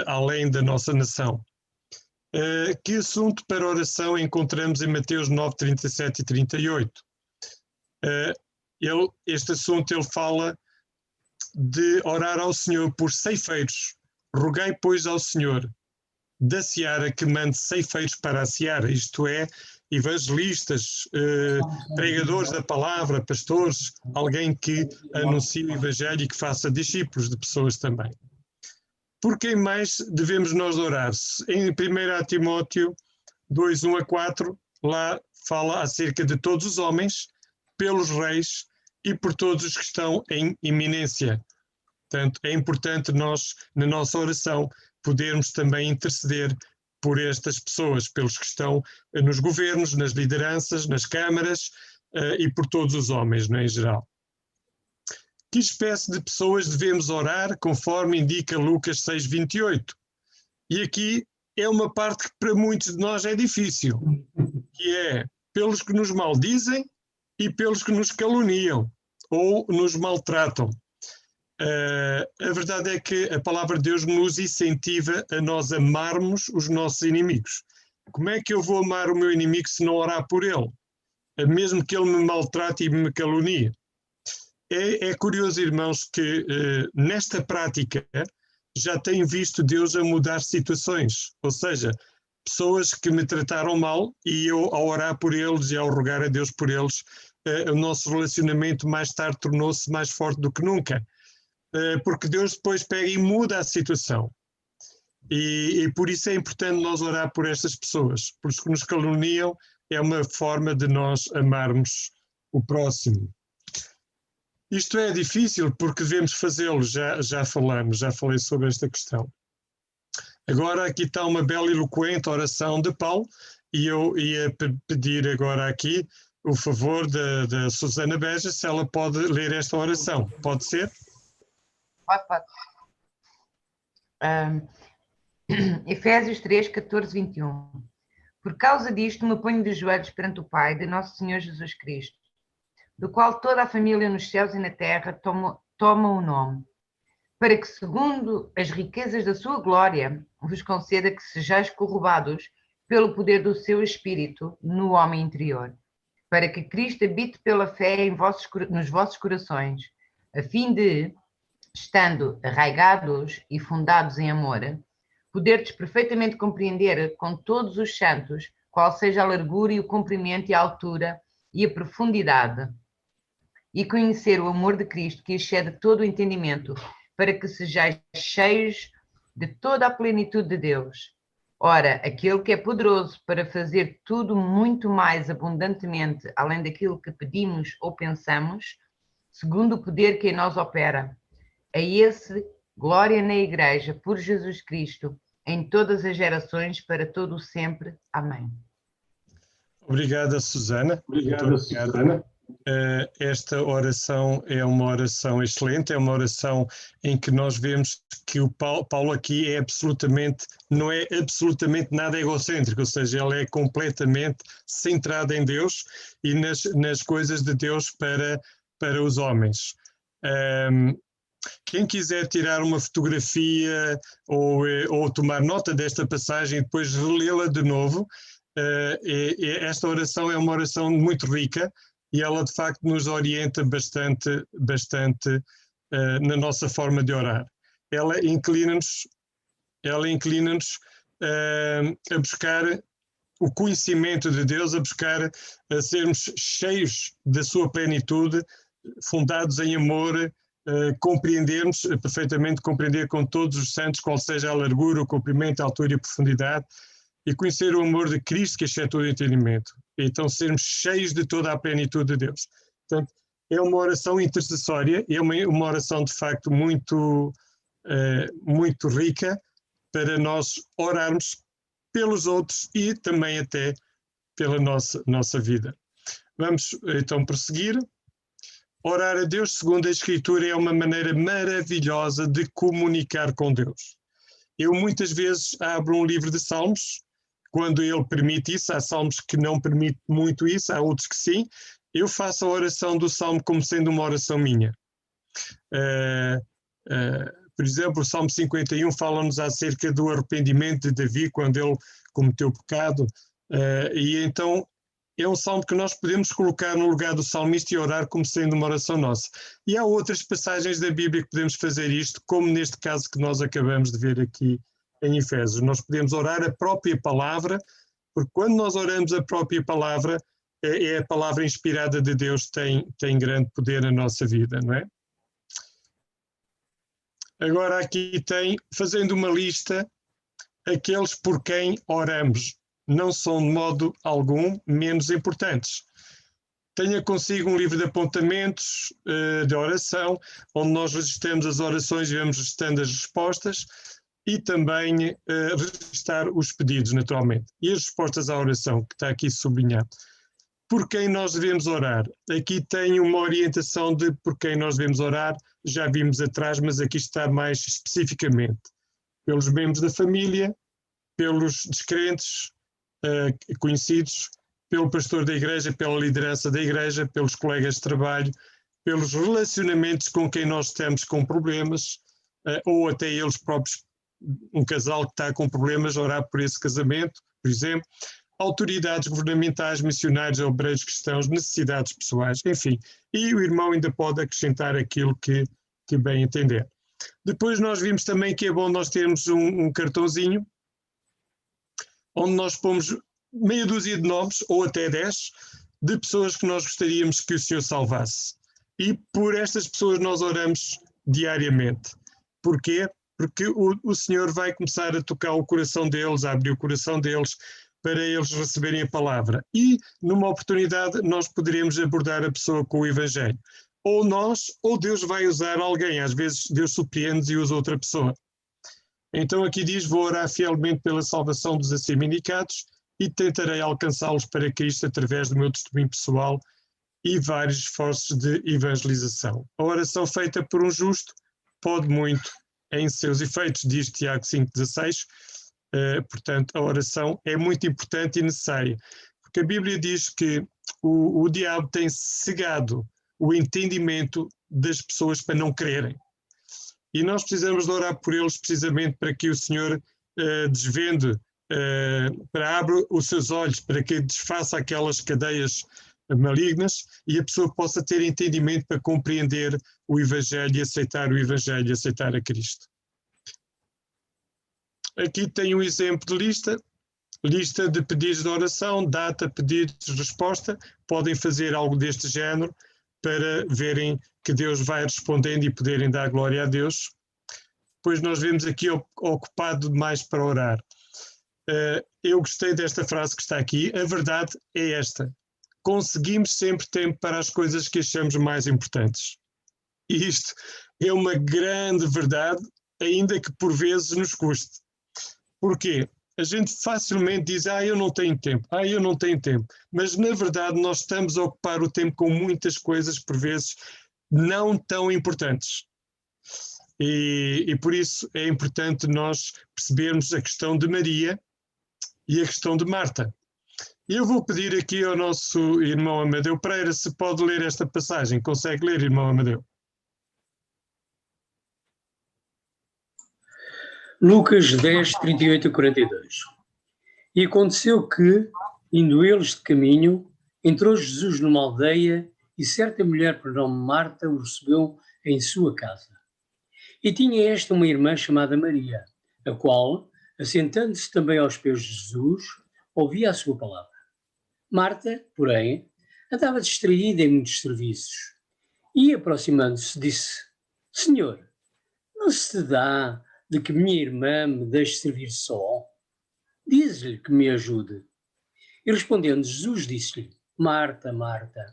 além da nossa nação. Que assunto para oração encontramos em Mateus 9, 37 e 38? Este assunto ele fala de orar ao Senhor por ceifeiros. Rogai, pois, ao Senhor da seara que mande ceifeiros para a seara, isto é, evangelistas, pregadores da palavra, pastores, alguém que anuncie o evangelho e que faça discípulos de pessoas também. Por quem mais devemos nós orar? Em 1 Timóteo 2, 1 a 4, lá fala acerca de todos os homens, pelos reis e por todos os que estão em iminência. Portanto, é importante nós, na nossa oração, podermos também interceder por estas pessoas, pelos que estão nos governos, nas lideranças, nas câmaras e por todos os homens, em geral. Que espécie de pessoas devemos orar, conforme indica Lucas 6, 28? E aqui é uma parte que para muitos de nós é difícil, que é pelos que nos maldizem e pelos que nos caluniam ou nos maltratam. A verdade é que a palavra de Deus nos incentiva a nós amarmos os nossos inimigos. Como é que eu vou amar o meu inimigo se não orar por ele? Mesmo que ele me maltrate e me calunie. É curioso, irmãos, que nesta prática já tenho visto Deus a mudar situações. Ou seja, pessoas que me trataram mal e eu, ao orar por eles e ao rogar a Deus por eles, o nosso relacionamento mais tarde tornou-se mais forte do que nunca. Porque Deus depois pega e muda a situação. E por isso é importante nós orar por estas pessoas, porque os que nos caluniam é uma forma de nós amarmos o próximo. Isto é difícil porque devemos fazê-lo, já falei sobre esta questão. Agora aqui está uma bela e eloquente oração de Paulo e eu ia pedir agora aqui o favor da Susana Beja, se ela pode ler esta oração. Pode ser? Pode. Efésios 3, 14, 21. Por causa disto me ponho de joelhos perante o Pai de nosso Senhor Jesus Cristo, do qual toda a família nos céus e na terra toma o nome, para que, segundo as riquezas da sua glória, vos conceda que sejais corrobados pelo poder do seu Espírito no homem interior, para que Cristo habite pela fé nos vossos corações, a fim de, estando arraigados e fundados em amor, poderdes perfeitamente compreender com todos os santos qual seja a largura e o comprimento e a altura e a profundidade, e conhecer o amor de Cristo que excede todo o entendimento, para que sejais cheios de toda a plenitude de Deus. Ora, aquele que é poderoso para fazer tudo muito mais abundantemente, além daquilo que pedimos ou pensamos, segundo o poder que em nós opera, a esse glória na Igreja, por Jesus Cristo, em todas as gerações, para todo o sempre. Amém. Obrigada, Susana. Obrigado, Susana. Esta oração é uma oração excelente, é uma oração em que nós vemos que o Paulo aqui não é absolutamente nada egocêntrico, ou seja, ele é completamente centrado em Deus e nas coisas de Deus para os homens. Quem quiser tirar uma fotografia ou tomar nota desta passagem e depois relê-la de novo, esta oração é uma oração muito rica e ela de facto nos orienta bastante na nossa forma de orar. Ela inclina-nos a buscar o conhecimento de Deus, a sermos cheios da sua plenitude, fundados em amor, compreendermos perfeitamente, compreender com todos os santos qual seja a largura, o comprimento, a altura e a profundidade, e conhecer o amor de Cristo que excede todo o entendimento. Então sermos cheios de toda a plenitude de Deus. Portanto, é uma oração intercessória, é uma oração de facto muito rica para nós orarmos pelos outros e também até pela nossa vida. Vamos então prosseguir. Orar a Deus segundo a Escritura é uma maneira maravilhosa de comunicar com Deus. Eu muitas vezes abro um livro de Salmos, quando ele permite isso. Há salmos que não permitem muito isso, há outros que sim. Eu faço a oração do salmo como sendo uma oração minha. Por exemplo, o Salmo 51 fala-nos acerca do arrependimento de Davi quando ele cometeu pecado. E então é um salmo que nós podemos colocar no lugar do salmista e orar como sendo uma oração nossa. E há outras passagens da Bíblia que podemos fazer isto, como neste caso que nós acabamos de ver aqui em Efésios. Nós podemos orar a própria palavra, porque quando nós oramos a própria palavra, é a palavra inspirada de Deus que tem grande poder na nossa vida, não é? Agora aqui fazendo uma lista, aqueles por quem oramos não são de modo algum menos importantes. Tenha consigo um livro de apontamentos de oração, onde nós registramos as orações e vamos registrando as respostas, e também registrar os pedidos, naturalmente. E as respostas à oração, que está aqui sublinhado. Por quem nós devemos orar? Aqui tem uma orientação de por quem nós devemos orar, já vimos atrás, mas aqui está mais especificamente. Pelos membros da família, pelos descrentes conhecidos, pelo pastor da igreja, pela liderança da igreja, pelos colegas de trabalho, pelos relacionamentos com quem nós estamos com problemas, ou até eles próprios, um casal que está com problemas, orar por esse casamento, por exemplo, autoridades governamentais, missionários, obreiros cristãos, necessidades pessoais, enfim. E o irmão ainda pode acrescentar aquilo que bem entender. Depois nós vimos também que é bom nós termos um cartãozinho onde nós pomos meia dúzia de nomes, ou até 10, de pessoas que nós gostaríamos que o Senhor salvasse. E por estas pessoas nós oramos diariamente. Porquê? Porque o Senhor vai começar a tocar o coração deles, a abrir o coração deles, para eles receberem a palavra. E, numa oportunidade, nós poderemos abordar a pessoa com o Evangelho. Ou nós, ou Deus vai usar alguém. Às vezes Deus surpreende e usa outra pessoa. Então aqui diz, vou orar fielmente pela salvação dos assim me indicados e tentarei alcançá-los para Cristo através do meu testemunho pessoal e vários esforços de evangelização. A oração feita por um justo pode muito em seus efeitos, diz Tiago 5,16. Portanto, a oração é muito importante e necessária, porque a Bíblia diz que o diabo tem cegado o entendimento das pessoas para não crerem. E nós precisamos de orar por eles precisamente para que o Senhor desvende, para abra os seus olhos, para que desfaça aquelas cadeias malignas e a pessoa possa ter entendimento para compreender o Evangelho e aceitar o Evangelho e aceitar a Cristo. Aqui tem um exemplo de lista de pedidos de oração, data, pedidos, resposta. Podem fazer algo deste género para verem que Deus vai respondendo e poderem dar glória a Deus. Depois nós vemos aqui ocupado demais para orar. Eu gostei desta frase que está aqui. A verdade é esta: conseguimos sempre tempo para as coisas que achamos mais importantes. E isto é uma grande verdade, ainda que por vezes nos custe. Porquê? A gente facilmente diz, eu não tenho tempo, eu não tenho tempo. Mas, na verdade, nós estamos a ocupar o tempo com muitas coisas, por vezes, não tão importantes. E por isso é importante nós percebermos a questão de Maria e a questão de Marta. Eu vou pedir aqui ao nosso irmão Amadeu Pereira se pode ler esta passagem. Consegue ler, irmão Amadeu? Lucas 10, 38 a 42. E aconteceu que, indo eles de caminho, entrou Jesus numa aldeia e certa mulher por nome Marta o recebeu em sua casa. E tinha esta uma irmã chamada Maria, a qual, assentando-se também aos pés de Jesus, ouvia a sua palavra. Marta, porém, andava distraída em muitos serviços e, aproximando-se, disse: Senhor, não se te dá de que minha irmã me deixe servir só? Diz-lhe que me ajude. E respondendo Jesus, disse-lhe: Marta, Marta,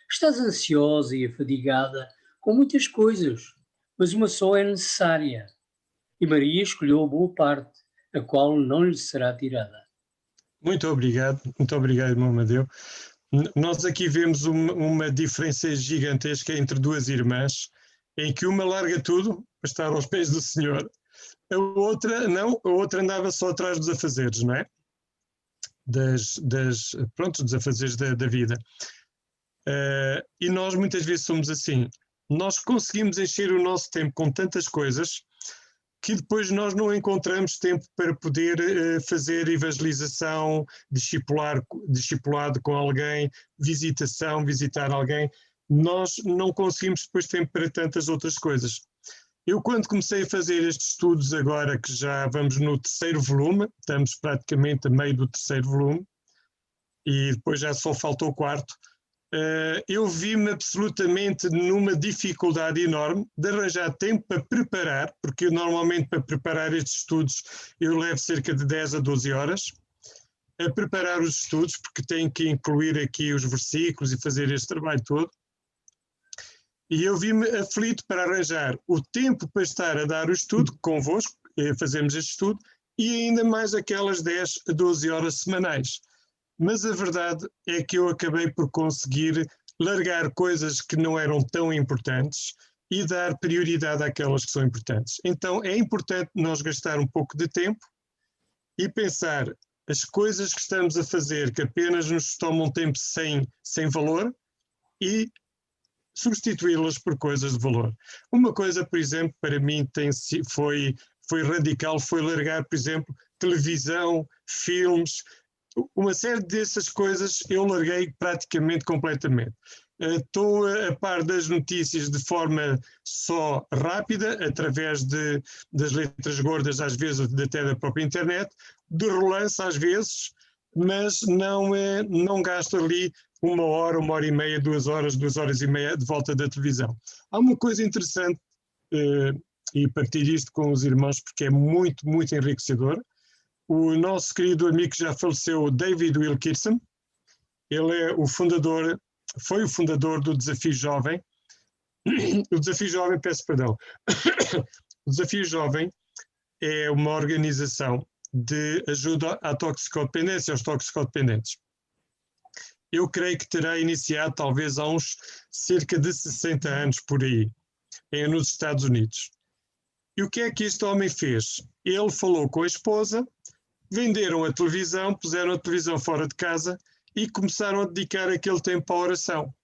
estás ansiosa e afadigada com muitas coisas, mas uma só é necessária. E Maria escolheu a boa parte, a qual não lhe será tirada. Muito obrigado, irmão Amadeu. Nós aqui vemos uma diferença gigantesca entre duas irmãs, em que uma larga tudo para estar aos pés do Senhor. A outra não, a outra andava só atrás dos afazeres, não é? Dos afazeres da vida. E nós muitas vezes somos assim. Nós conseguimos encher o nosso tempo com tantas coisas que depois nós não encontramos tempo para poder fazer evangelização, discipulado com alguém, visitar alguém. Nós não conseguimos depois tempo para tantas outras coisas. Eu, quando comecei a fazer estes estudos agora, que já vamos no 3º volume, estamos praticamente a meio do 3º volume, e depois já só faltou o 4º, eu vi-me absolutamente numa dificuldade enorme de arranjar tempo para preparar, porque normalmente para preparar estes estudos eu levo cerca de 10 a 12 horas, a preparar os estudos, porque tenho que incluir aqui os versículos e fazer este trabalho todo. E eu vi-me aflito para arranjar o tempo para estar a dar o estudo convosco, fazemos este estudo, e ainda mais aquelas 10 a 12 horas semanais. Mas a verdade é que eu acabei por conseguir largar coisas que não eram tão importantes e dar prioridade àquelas que são importantes. Então é importante nós gastar um pouco de tempo e pensar as coisas que estamos a fazer que apenas nos tomam tempo sem valor e substituí-las por coisas de valor. Uma coisa, por exemplo, para mim foi radical, foi largar, por exemplo, televisão, filmes, uma série dessas coisas eu larguei praticamente completamente. Estou a par das notícias de forma só rápida, através das letras gordas, às vezes até da própria internet, de relance às vezes, mas não gasto ali 1 hora, 1 hora e meia, 2 horas, 2 horas e meia de volta da televisão. Há uma coisa interessante, e partilho isto com os irmãos porque é muito, muito enriquecedor. O nosso querido amigo que já faleceu, David Wilkerson, ele é foi o fundador do Desafio Jovem. O Desafio Jovem, peço perdão. O Desafio Jovem é uma organização de ajuda à toxicodependência, aos toxicodependentes. Eu creio que terá iniciado talvez há uns cerca de 60 anos por aí, nos Estados Unidos. E o que é que este homem fez? Ele falou com a esposa, venderam a televisão, puseram a televisão fora de casa e começaram a dedicar aquele tempo à oração.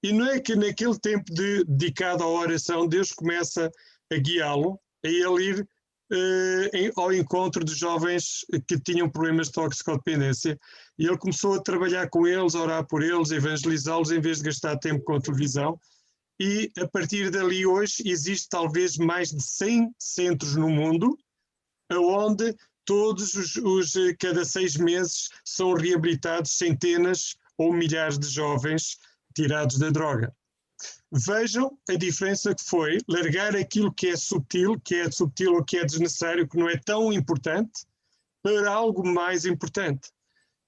E não é que naquele tempo dedicado à oração, Deus começa a guiá-lo, a ele ir ao encontro de jovens que tinham problemas de toxicodependência, e ele começou a trabalhar com eles, a orar por eles, a evangelizá-los em vez de gastar tempo com a televisão. E a partir dali hoje existe talvez mais de 100 centros no mundo, onde todos cada 6 meses são reabilitados centenas ou milhares de jovens tirados da droga. Vejam a diferença que foi largar aquilo que é subtil ou que é desnecessário, que não é tão importante, para algo mais importante.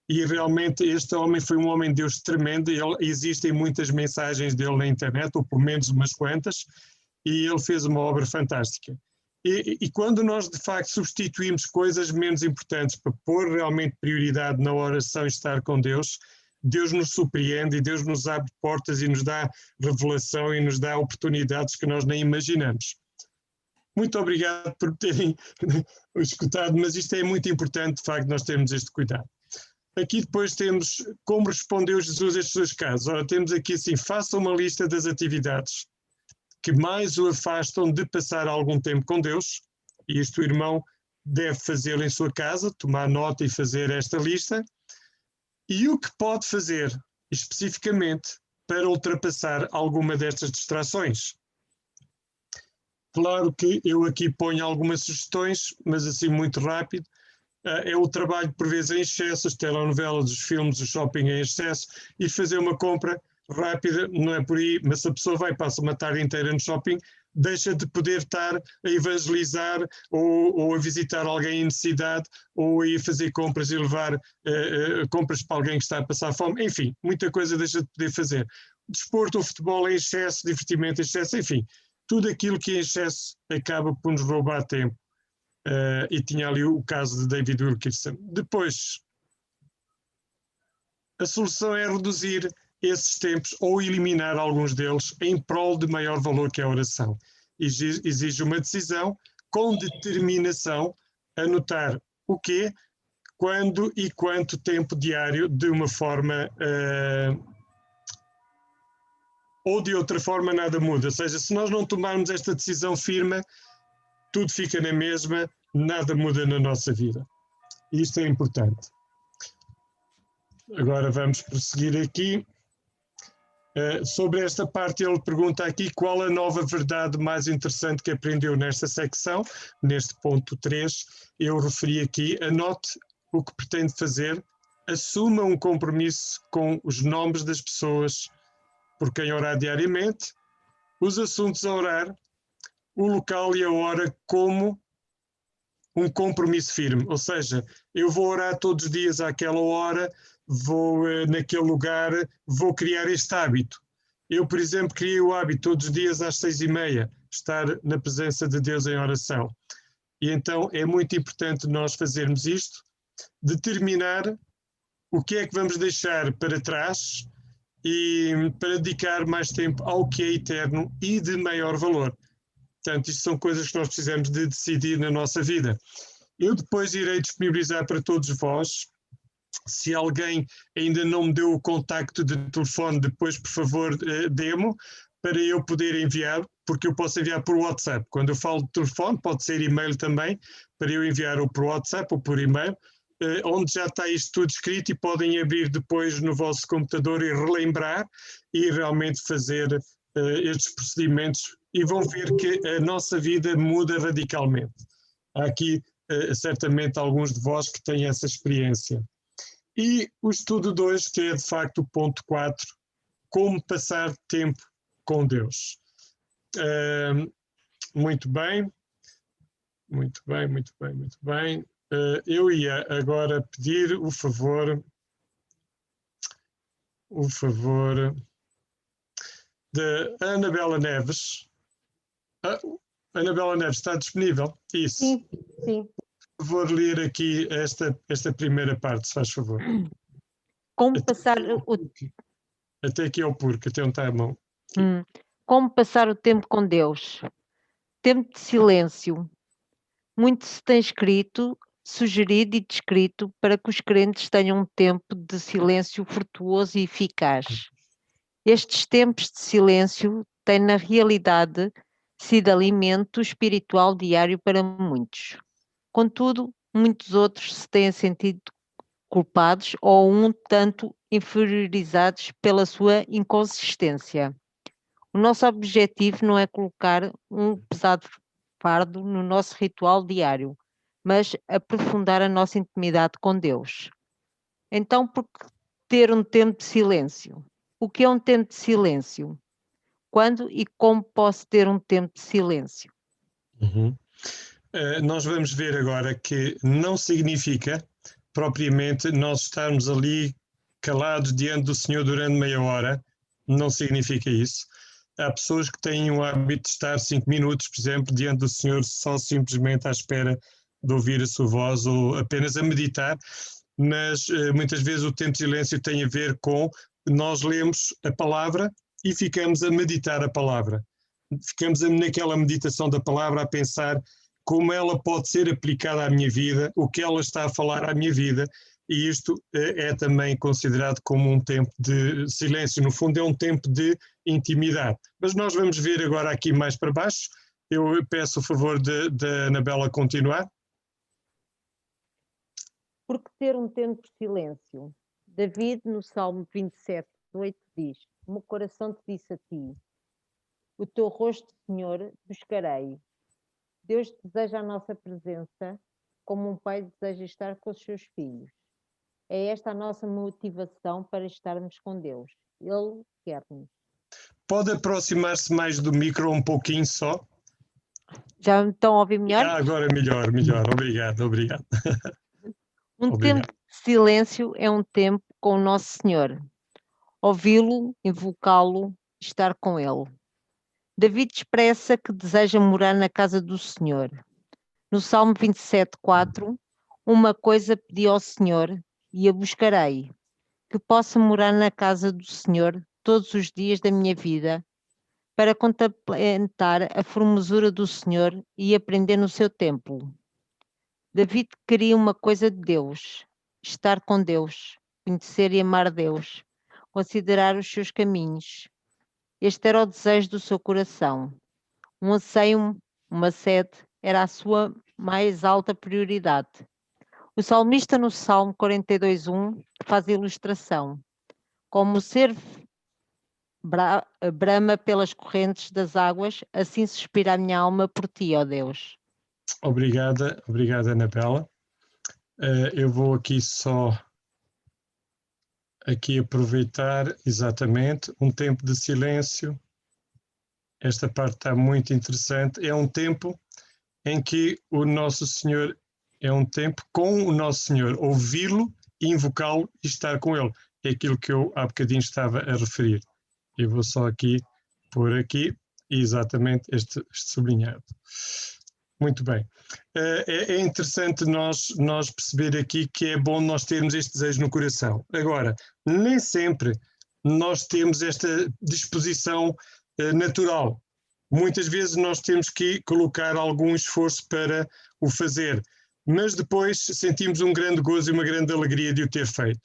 E realmente este homem foi um homem de Deus tremendo. Existem muitas mensagens dele na internet, ou pelo menos umas quantas, e ele fez uma obra fantástica. E quando nós de facto substituímos coisas menos importantes para pôr realmente prioridade na oração e estar com Deus, Deus nos surpreende e Deus nos abre portas e nos dá revelação e nos dá oportunidades que nós nem imaginamos. Muito obrigado por terem escutado, mas isto é muito importante, de facto, nós termos este cuidado. Aqui depois temos como respondeu Jesus a estes 2 casos. Ora, temos aqui assim, faça uma lista das atividades que mais o afastam de passar algum tempo com Deus, e isto o irmão deve fazê-lo em sua casa, tomar nota e fazer esta lista, e o que pode fazer especificamente para ultrapassar alguma destas distrações. Claro que eu aqui ponho algumas sugestões, mas assim muito rápido. É o trabalho por vezes em excesso, as telenovelas, os filmes, o shopping em excesso, e fazer uma compra rápida, não é por aí, mas se a pessoa vai, passa uma tarde inteira no shopping, deixa de poder estar a evangelizar ou a visitar alguém em necessidade, ou a ir fazer compras e levar compras para alguém que está a passar fome, enfim, muita coisa deixa de poder fazer. Desporto, o futebol em excesso, divertimento em excesso, enfim, tudo aquilo que em excesso acaba por nos roubar tempo. E tinha ali o caso de David Wilkerson. Depois, a solução é reduzir esses tempos ou eliminar alguns deles em prol de maior valor que a oração. Exige uma decisão com determinação, anotar o quê, quando e quanto tempo diário, de uma forma ou de outra forma nada muda. Ou seja, se nós não tomarmos esta decisão firme, tudo fica na mesma, nada muda na nossa vida. Isto é importante. Agora vamos prosseguir aqui. Sobre esta parte ele pergunta aqui qual a nova verdade mais interessante que aprendeu nesta secção, neste ponto 3, eu referi aqui, anote o que pretende fazer, assuma um compromisso com os nomes das pessoas por quem orar diariamente, os assuntos a orar, o local e a hora como um compromisso firme, ou seja, eu vou orar todos os dias àquela hora, vou naquele lugar, vou criar este hábito. Eu, por exemplo, criei o hábito todos os dias às 6h30, estar na presença de Deus em oração. E então é muito importante nós fazermos isto, determinar o que é que vamos deixar para trás e para dedicar mais tempo ao que é eterno e de maior valor. Portanto, isto são coisas que nós precisamos de decidir na nossa vida. Eu depois irei disponibilizar para todos vós Se alguém ainda não me deu o contacto de telefone, depois, por favor, dê-me, para eu poder enviar, porque eu posso enviar por WhatsApp. Quando eu falo de telefone, pode ser e-mail também, para eu enviar ou por WhatsApp ou por e-mail, onde já está isto tudo escrito, e podem abrir depois no vosso computador e relembrar e realmente fazer estes procedimentos, e vão ver que a nossa vida muda radicalmente. Há aqui certamente alguns de vós que têm essa experiência. E o estudo 2, que é de facto o ponto 4, como passar tempo com Deus. Muito bem, muito bem, muito bem, muito bem. Eu ia agora pedir o favor de Anabela Neves. Anabela Neves, está disponível? Isso. Sim, sim. Vou ler aqui esta primeira parte, se faz favor. Como passar o Até aqui ao porque, até onde está a mão. Como passar o tempo com Deus? Tempo de silêncio. Muito se tem escrito, sugerido e descrito para que os crentes tenham um tempo de silêncio virtuoso e eficaz. Estes tempos de silêncio têm, na realidade, sido alimento espiritual diário para muitos. Contudo, muitos outros se têm sentido culpados ou um tanto inferiorizados pela sua inconsistência. O nosso objetivo não é colocar um pesado fardo no nosso ritual diário, mas aprofundar a nossa intimidade com Deus. Então, por que ter um tempo de silêncio? O que é um tempo de silêncio? Quando e como posso ter um tempo de silêncio? Nós vamos ver agora que não significa propriamente nós estarmos ali calados diante do Senhor durante meia hora, não significa isso. Há pessoas que têm o hábito de estar 5 minutos, por exemplo, diante do Senhor, só simplesmente à espera de ouvir a sua voz ou apenas a meditar, mas muitas vezes o tempo de silêncio tem a ver com nós lemos a palavra e ficamos a meditar a palavra. Ficamos naquela meditação da palavra a pensar como ela pode ser aplicada à minha vida, o que ela está a falar à minha vida, e isto é também considerado como um tempo de silêncio. No fundo, é um tempo de intimidade. Mas nós vamos ver agora aqui mais para baixo. Eu peço o favor de Anabela continuar. Por que ter um tempo de silêncio? David, no Salmo 27, 8, diz: O meu coração te disse a ti, o teu rosto, Senhor, buscarei. Deus deseja a nossa presença como um pai deseja estar com os seus filhos. É esta a nossa motivação para estarmos com Deus. Ele quer-nos. Pode aproximar-se mais do micro um pouquinho só? Já me estão a ouvir melhor? Agora melhor, melhor. Obrigado, obrigado. Um Obrigado. tempo de silêncio é um tempo com o Nosso Senhor. Ouvi-lo, invocá-lo, estar com Ele. David expressa que deseja morar na casa do Senhor. No Salmo 27, 4, uma coisa pedi ao Senhor e a buscarei, que possa morar na casa do Senhor todos os dias da minha vida, para contemplar a formosura do Senhor e aprender no seu templo. David queria uma coisa de Deus, estar com Deus, conhecer e amar Deus, considerar os seus caminhos. Este era o desejo do seu coração. Um anseio, uma sede, era a sua mais alta prioridade. O salmista no Salmo 42:1 faz a ilustração. Como o ser brama pelas correntes das águas, assim suspira a minha alma por ti, ó Deus. Obrigada, Anabela. Eu vou aqui só aproveitar exatamente um tempo de silêncio. Esta parte está muito interessante. É um tempo em que o Nosso Senhor, é um tempo com o Nosso Senhor, ouvi-lo, invocá-lo e estar com Ele. É aquilo que eu há bocadinho estava a referir. Eu vou só pôr aqui exatamente este sublinhado. Muito bem. É interessante nós perceber aqui que é bom nós termos este desejo no coração. Agora, nem sempre nós temos esta disposição natural. Muitas vezes nós temos que colocar algum esforço para o fazer. mas depois sentimos um grande gozo e uma grande alegria de o ter feito.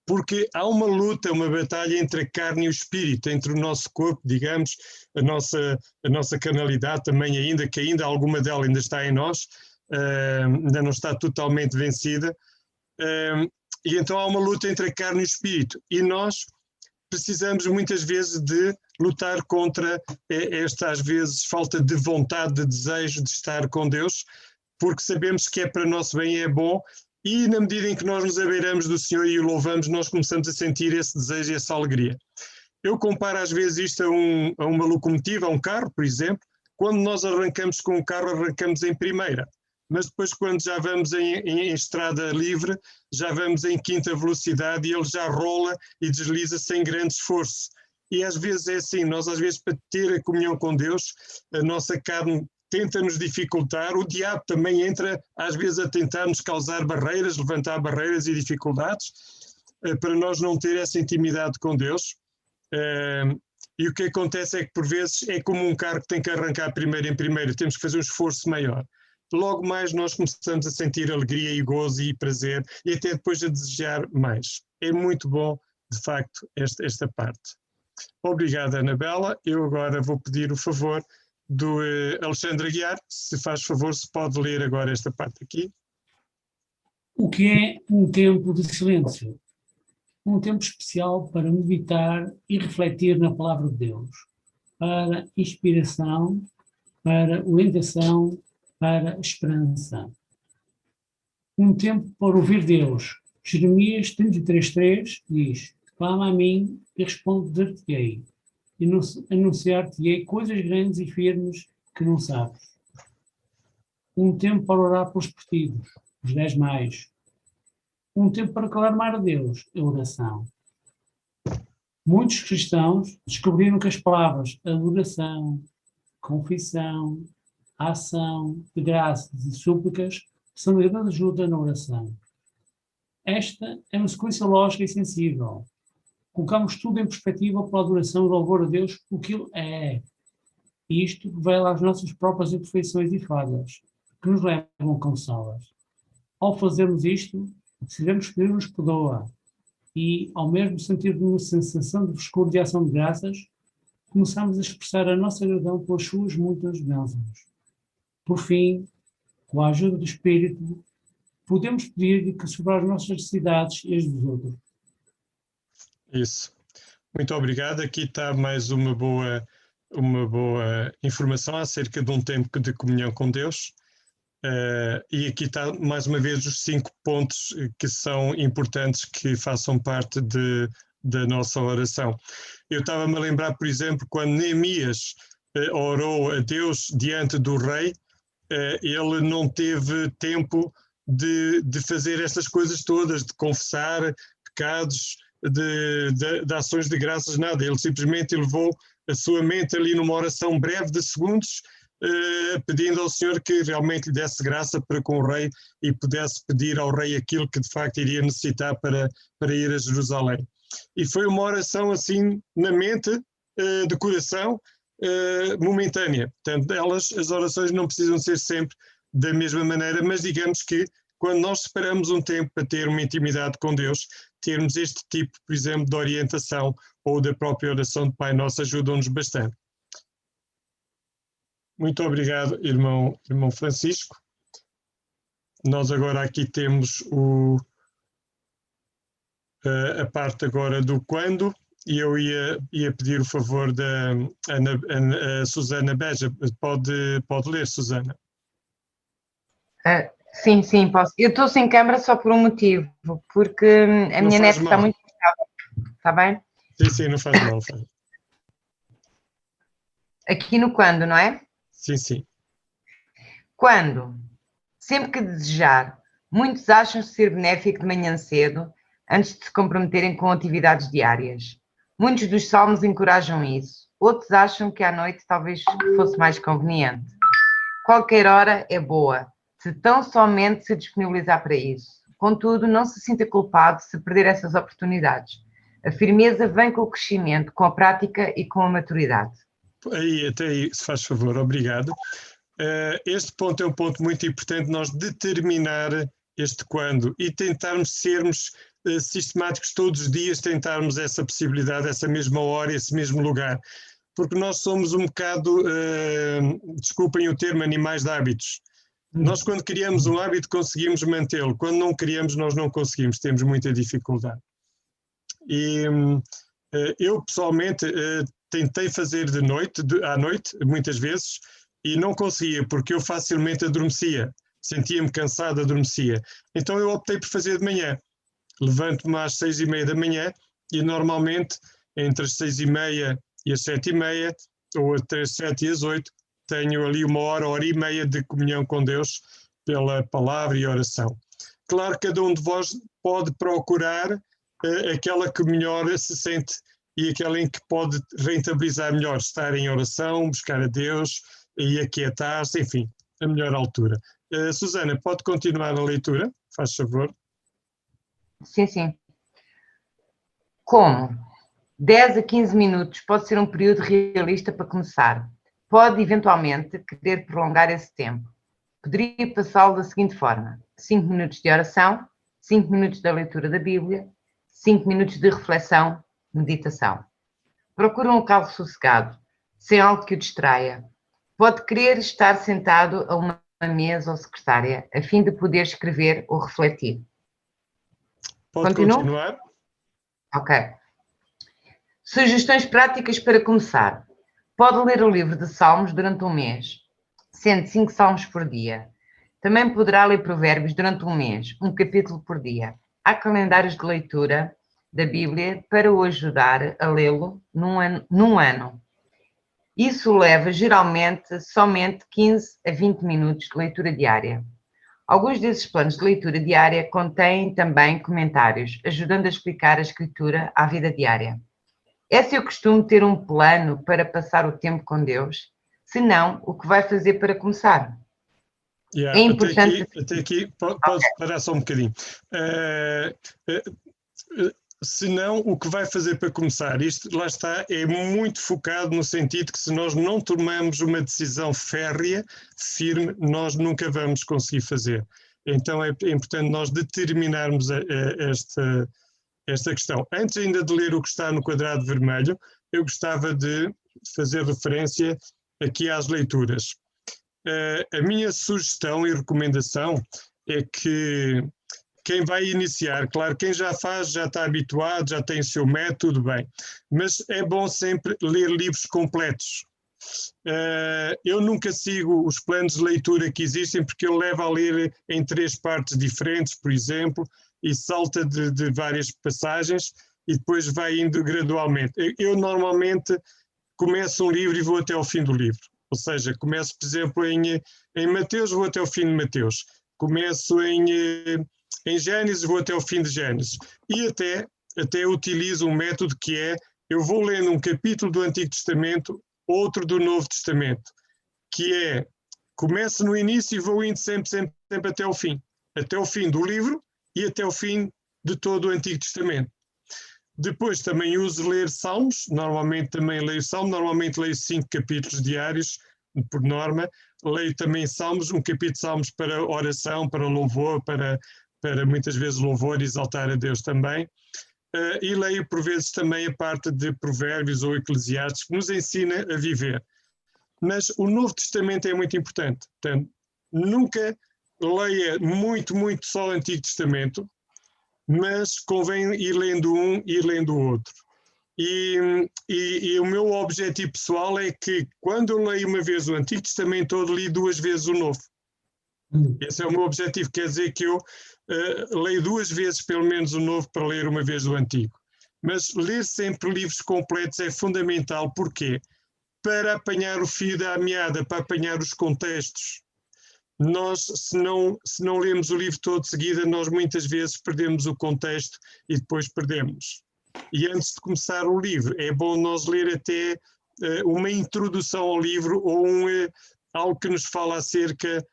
Porque há uma luta, uma batalha entre a carne e o espírito, entre o nosso corpo, digamos, a nossa carnalidade também ainda, que ainda alguma dela ainda está em nós, ainda não está totalmente vencida, e então há uma luta entre a carne e o espírito, e nós precisamos muitas vezes de lutar contra esta, às vezes, falta de vontade, de desejo de estar com Deus, porque sabemos que é para nosso bem e é bom, e na medida em que nós nos abeiramos do Senhor e o louvamos, nós começamos a sentir esse desejo e essa alegria. Eu comparo às vezes isto a uma locomotiva, a um carro, por exemplo. Quando nós arrancamos com o carro, arrancamos em primeira, mas depois quando já vamos em estrada livre, já vamos em quinta velocidade e ele já rola e desliza sem grande esforço. E às vezes é assim, nós às vezes para ter a comunhão com Deus, a nossa carne tenta nos dificultar, o diabo também entra às vezes a tentar nos causar barreiras, levantar barreiras e dificuldades, para nós não ter essa intimidade com Deus. E o que acontece é que por vezes é como um carro que tem que arrancar primeiro em primeiro, temos que fazer um esforço maior. Logo mais nós começamos a sentir alegria e gozo e prazer e até depois a desejar mais. É muito bom, de facto, esta parte. Obrigado, Anabela. Eu agora vou pedir o favor do Alexandre Aguiar, se faz favor, se pode ler agora esta parte aqui. O que é um tempo de silêncio? Um tempo especial para meditar e refletir na palavra de Deus, para inspiração, para orientação, para esperança. Um tempo para ouvir Deus. Jeremias 33:3 diz: clama a mim e responder-te-ei, e anunciar-te-ei coisas grandes e firmes que não sabes. Um tempo para orar pelos partidos, os 10 mais. Um tempo para clamar a Deus, a oração. Muitos cristãos descobriram que as palavras adoração, confissão, ação de graças e súplicas são de grande ajuda na oração. Esta é uma sequência lógica e sensível. Colocamos tudo em perspectiva para a adoração e louvor a Deus, o que Ele é. E isto revela as nossas próprias imperfeições e falhas, que nos levam a cansá-las. Ao fazermos isto, sabemos que Deus nos perdoa e, ao mesmo sentir uma sensação de frescor de ação de graças, começamos a expressar a nossa gratidão pelas suas muitas bênçãos. Por fim, com a ajuda do Espírito, podemos pedir que supra as nossas necessidades e as dos outros. Isso. Muito obrigado. Aqui está mais uma boa informação acerca de um tempo de comunhão com Deus. E aqui está mais uma vez os 5 pontos que são importantes que façam parte da nossa oração. Eu estava-me a lembrar, por exemplo, quando Neemias orou a Deus diante do rei, ele não teve tempo de fazer estas coisas todas, de confessar pecados, de ações de graças, nada. Ele simplesmente elevou a sua mente ali numa oração breve de segundos, pedindo ao Senhor que realmente lhe desse graça para com o rei e pudesse pedir ao rei aquilo que de facto iria necessitar para ir a Jerusalém. E foi uma oração assim na mente, de coração, momentânea. Portanto, as orações não precisam ser sempre da mesma maneira, mas digamos que quando nós separamos um tempo para ter uma intimidade com Deus, termos este tipo, por exemplo, de orientação ou da própria oração de Pai Nosso ajudam-nos bastante. Muito obrigado, irmão Francisco. Nós agora aqui temos a parte agora do quando, e eu ia pedir o favor da Susana Beja. Pode ler, Susana? Sim, posso. Eu estou sem câmara só por um motivo, porque a minha net está muito estável. Está bem? Sim, não faz mal. Aqui no quando, não é? Sim. Quando, sempre que desejar, muitos acham ser benéfico de manhã cedo, antes de se comprometerem com atividades diárias. Muitos dos salmos encorajam isso. Outros acham que à noite talvez fosse mais conveniente. Qualquer hora é boa, se tão somente se disponibilizar para isso. Contudo, não se sinta culpado se perder essas oportunidades. A firmeza vem com o crescimento, com a prática e com a maturidade. Até aí, se faz favor, obrigado. Este ponto é um ponto muito importante, nós determinar este quando e tentarmos sermos sistemáticos todos os dias, tentarmos essa possibilidade, essa mesma hora, esse mesmo lugar. Porque nós somos um bocado, desculpem o termo, animais de hábitos. Nós, quando criamos um hábito, conseguimos mantê-lo. Quando não criamos, nós não conseguimos, temos muita dificuldade. E eu, pessoalmente, tentei fazer à noite, muitas vezes, e não conseguia, porque eu facilmente adormecia. Sentia-me cansado, adormecia. Então eu optei por fazer de manhã. Levanto-me às 6h30 da manhã e, normalmente, entre as 6h30 e as 7h30, ou até as 7 e as 8, tenho ali uma hora e meia de comunhão com Deus pela palavra e oração. Claro que cada um de vós pode procurar aquela que melhor se sente e aquela em que pode rentabilizar melhor, estar em oração, buscar a Deus e aquietar-se, enfim, a melhor altura. Susana, pode continuar a leitura, faz favor. Sim, sim. Como? 10 a 15 minutos pode ser um período realista para começar. Pode, eventualmente, querer prolongar esse tempo. Poderia passá-lo da seguinte forma: 5 minutos de oração, 5 minutos da leitura da Bíblia, 5 minutos de reflexão, meditação. Procure um local sossegado, sem algo que o distraia. Pode querer estar sentado a uma mesa ou secretária, a fim de poder escrever ou refletir. Pode continuar? Ok. Sugestões práticas para começar. Pode ler o livro de Salmos durante um mês, sendo 5 salmos por dia. Também poderá ler Provérbios durante um mês, um capítulo por dia. Há calendários de leitura da Bíblia para o ajudar a lê-lo num ano. Isso leva geralmente somente 15 a 20 minutos de leitura diária. Alguns desses planos de leitura diária contêm também comentários, ajudando a explicar a Escritura à vida diária. É seu costume ter um plano para passar o tempo com Deus? Se não, o que vai fazer para começar? Yeah, é importante... Até aqui pode parar só um bocadinho. Se não, o que vai fazer para começar? Isto, lá está, é muito focado no sentido que se nós não tomamos uma decisão férrea, firme, nós nunca vamos conseguir fazer. Então é importante nós determinarmos esta questão. Antes ainda de ler o que está no quadrado vermelho, eu gostava de fazer referência aqui às leituras. A minha sugestão e recomendação é que quem vai iniciar, claro, quem já faz, já está habituado, já tem o seu método, bem, mas é bom sempre ler livros completos. Eu nunca sigo os planos de leitura que existem porque eu levo a ler em 3 partes diferentes, por exemplo, e salta de várias passagens e depois vai indo gradualmente. Eu normalmente começo um livro e vou até ao fim do livro. Ou seja, começo, por exemplo, em Mateus, vou até ao fim de Mateus. Começo em Gênesis, vou até ao fim de Gênesis. E até utilizo um método que é, eu vou lendo um capítulo do Antigo Testamento, outro do Novo Testamento, que é, começo no início e vou indo sempre até ao fim do livro e até ao fim de todo o Antigo Testamento. Depois também uso ler Salmos, normalmente leio 5 capítulos diários, por norma. Leio também Salmos, um capítulo de Salmos para oração, para louvor, para muitas vezes louvor e exaltar a Deus também. E leio por vezes também a parte de Provérbios ou Eclesiastes, que nos ensina a viver. Mas o Novo Testamento é muito importante. Portanto, nunca leia muito só o Antigo Testamento, mas convém ir lendo um e ir lendo o outro. E o meu objetivo pessoal é que, quando eu leio uma vez o Antigo Testamento todo, li 2 vezes o Novo. Esse é o meu objetivo, quer dizer que eu leio 2 vezes pelo menos o Novo para ler uma vez o Antigo. Mas ler sempre livros completos é fundamental. Porquê? Para apanhar o fio da meada, para apanhar os contextos. Nós, se não lemos o livro todo de seguida, nós muitas vezes perdemos o contexto e depois perdemos. E antes de começar o livro, é bom nós ler até uma introdução ao livro ou algo que nos fala acerca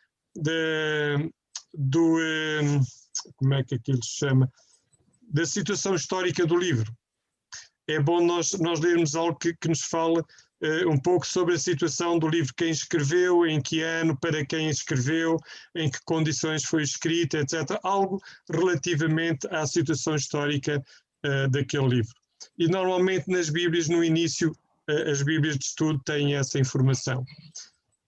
como é que aquilo se chama? Da situação histórica do livro. É bom nós lermos algo que nos fale um pouco sobre a situação do livro, quem escreveu, em que ano, para quem escreveu, em que condições foi escrita, etc. Algo relativamente à situação histórica daquele livro. E normalmente nas Bíblias, no início, as Bíblias de estudo têm essa informação.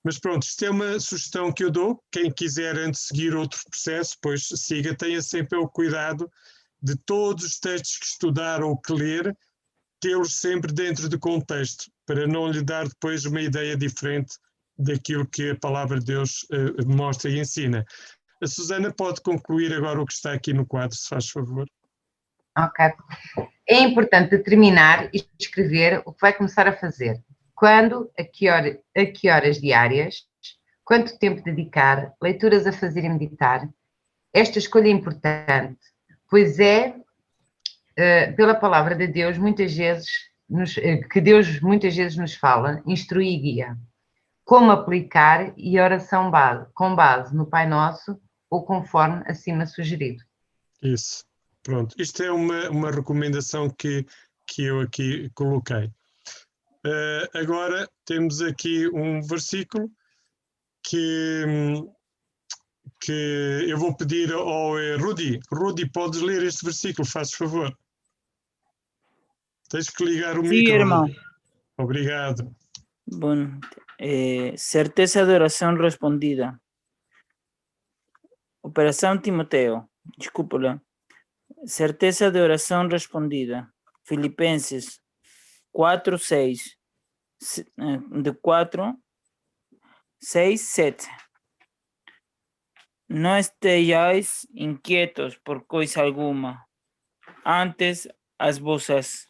Mas pronto, isto é uma sugestão que eu dou. Quem quiser antes seguir outro processo, pois siga, tenha sempre o cuidado de todos os textos que estudar ou que ler, tê-los sempre dentro de contexto, para não lhe dar depois uma ideia diferente daquilo que a palavra de Deus mostra e ensina. A Susana pode concluir agora o que está aqui no quadro, se faz favor. Ok. É importante determinar e escrever o que vai começar a fazer. Quando, a que horas diárias, quanto tempo dedicar, leituras a fazer e meditar. Esta escolha é importante, pois é pela palavra de Deus que Deus muitas vezes nos fala, instrui e guia. Como aplicar e oração com base no Pai Nosso ou conforme acima sugerido. Isso, pronto. Isto é uma recomendação que eu aqui coloquei. Agora temos aqui um versículo que eu vou pedir ao Rudy. Rudy, podes ler este versículo, faz favor. Tens que ligar o Sí, micro. hermano. Rudy. Obrigado. Bueno, certeza de oración respondida. Operación Timoteo, discúlpala. Certeza de oración respondida. Filipenses 4:6. De 4, 6, 7. No estejais inquietos por coisa alguma. Antes as vossas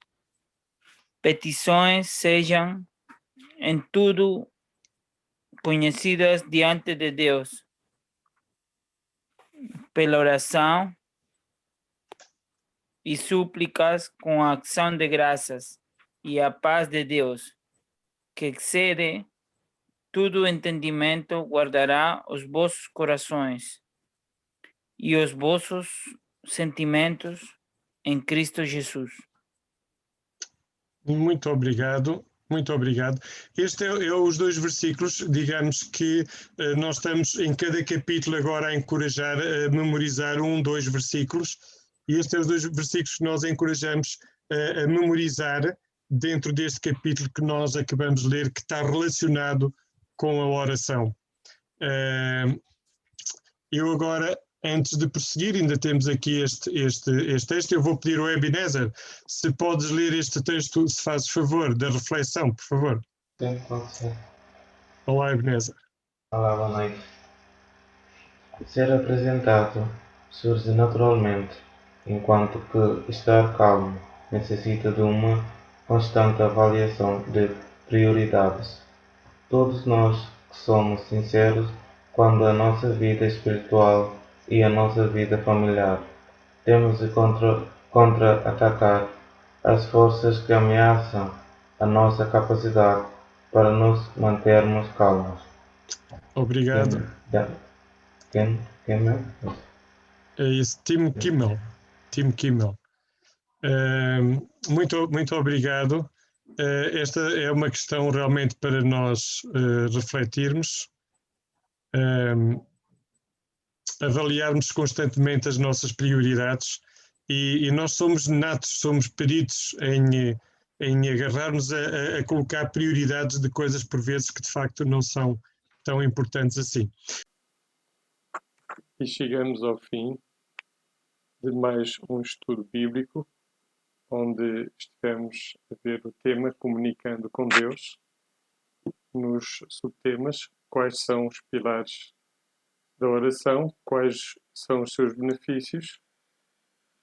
petições sejam em tudo conhecidas diante de Deus, pela oração e súplicas com a ação de graças, e a paz de Deus, que excede todo entendimento, guardará os vossos corações e os vossos sentimentos em Cristo Jesus. Muito obrigado. Muito obrigado. Este é os dois versículos, digamos que nós estamos em cada capítulo agora a encorajar a memorizar 2 versículos, e estes são os 2 versículos que nós encorajamos a memorizar dentro deste capítulo que nós acabamos de ler, que está relacionado com a oração. Eu agora, antes de prosseguir, ainda temos aqui este texto, eu vou pedir ao Ebenezer, se podes ler este texto, se fazes favor, da reflexão, por favor. Sim, pode ser. Olá, Ebenezer. Olá, boa noite. Ser apresentado surge naturalmente, enquanto que estar calmo necessita de uma constante avaliação de prioridades. Todos nós que somos sinceros quando a nossa vida espiritual e a nossa vida familiar temos de contra-atacar as forças que ameaçam a nossa capacidade para nos mantermos calmos. Obrigado. Quem É isso, Tim Kimmel. Muito obrigado. Esta é uma questão realmente para nós refletirmos, avaliarmos constantemente as nossas prioridades, e nós somos natos, somos peritos em agarrarmos a colocar prioridades de coisas por vezes que de facto não são tão importantes assim. E chegamos ao fim de mais um estudo bíblico, onde estivemos a ver o tema Comunicando com Deus, nos subtemas quais são os pilares da oração, quais são os seus benefícios,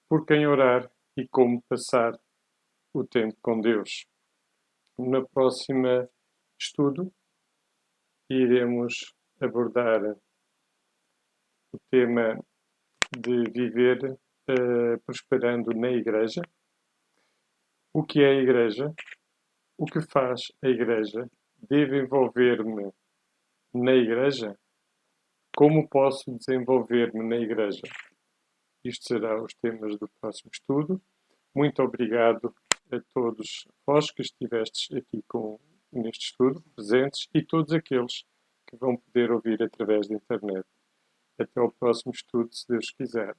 por quem orar e como passar o tempo com Deus. No próximo estudo iremos abordar o tema de viver prosperando na Igreja. O que é a Igreja? O que faz a Igreja? Devo envolver-me na Igreja? Como posso desenvolver-me na Igreja? Isto será os temas do próximo estudo. Muito obrigado a todos vós que estivestes aqui neste estudo, presentes, e todos aqueles que vão poder ouvir através da internet. Até ao próximo estudo, se Deus quiser.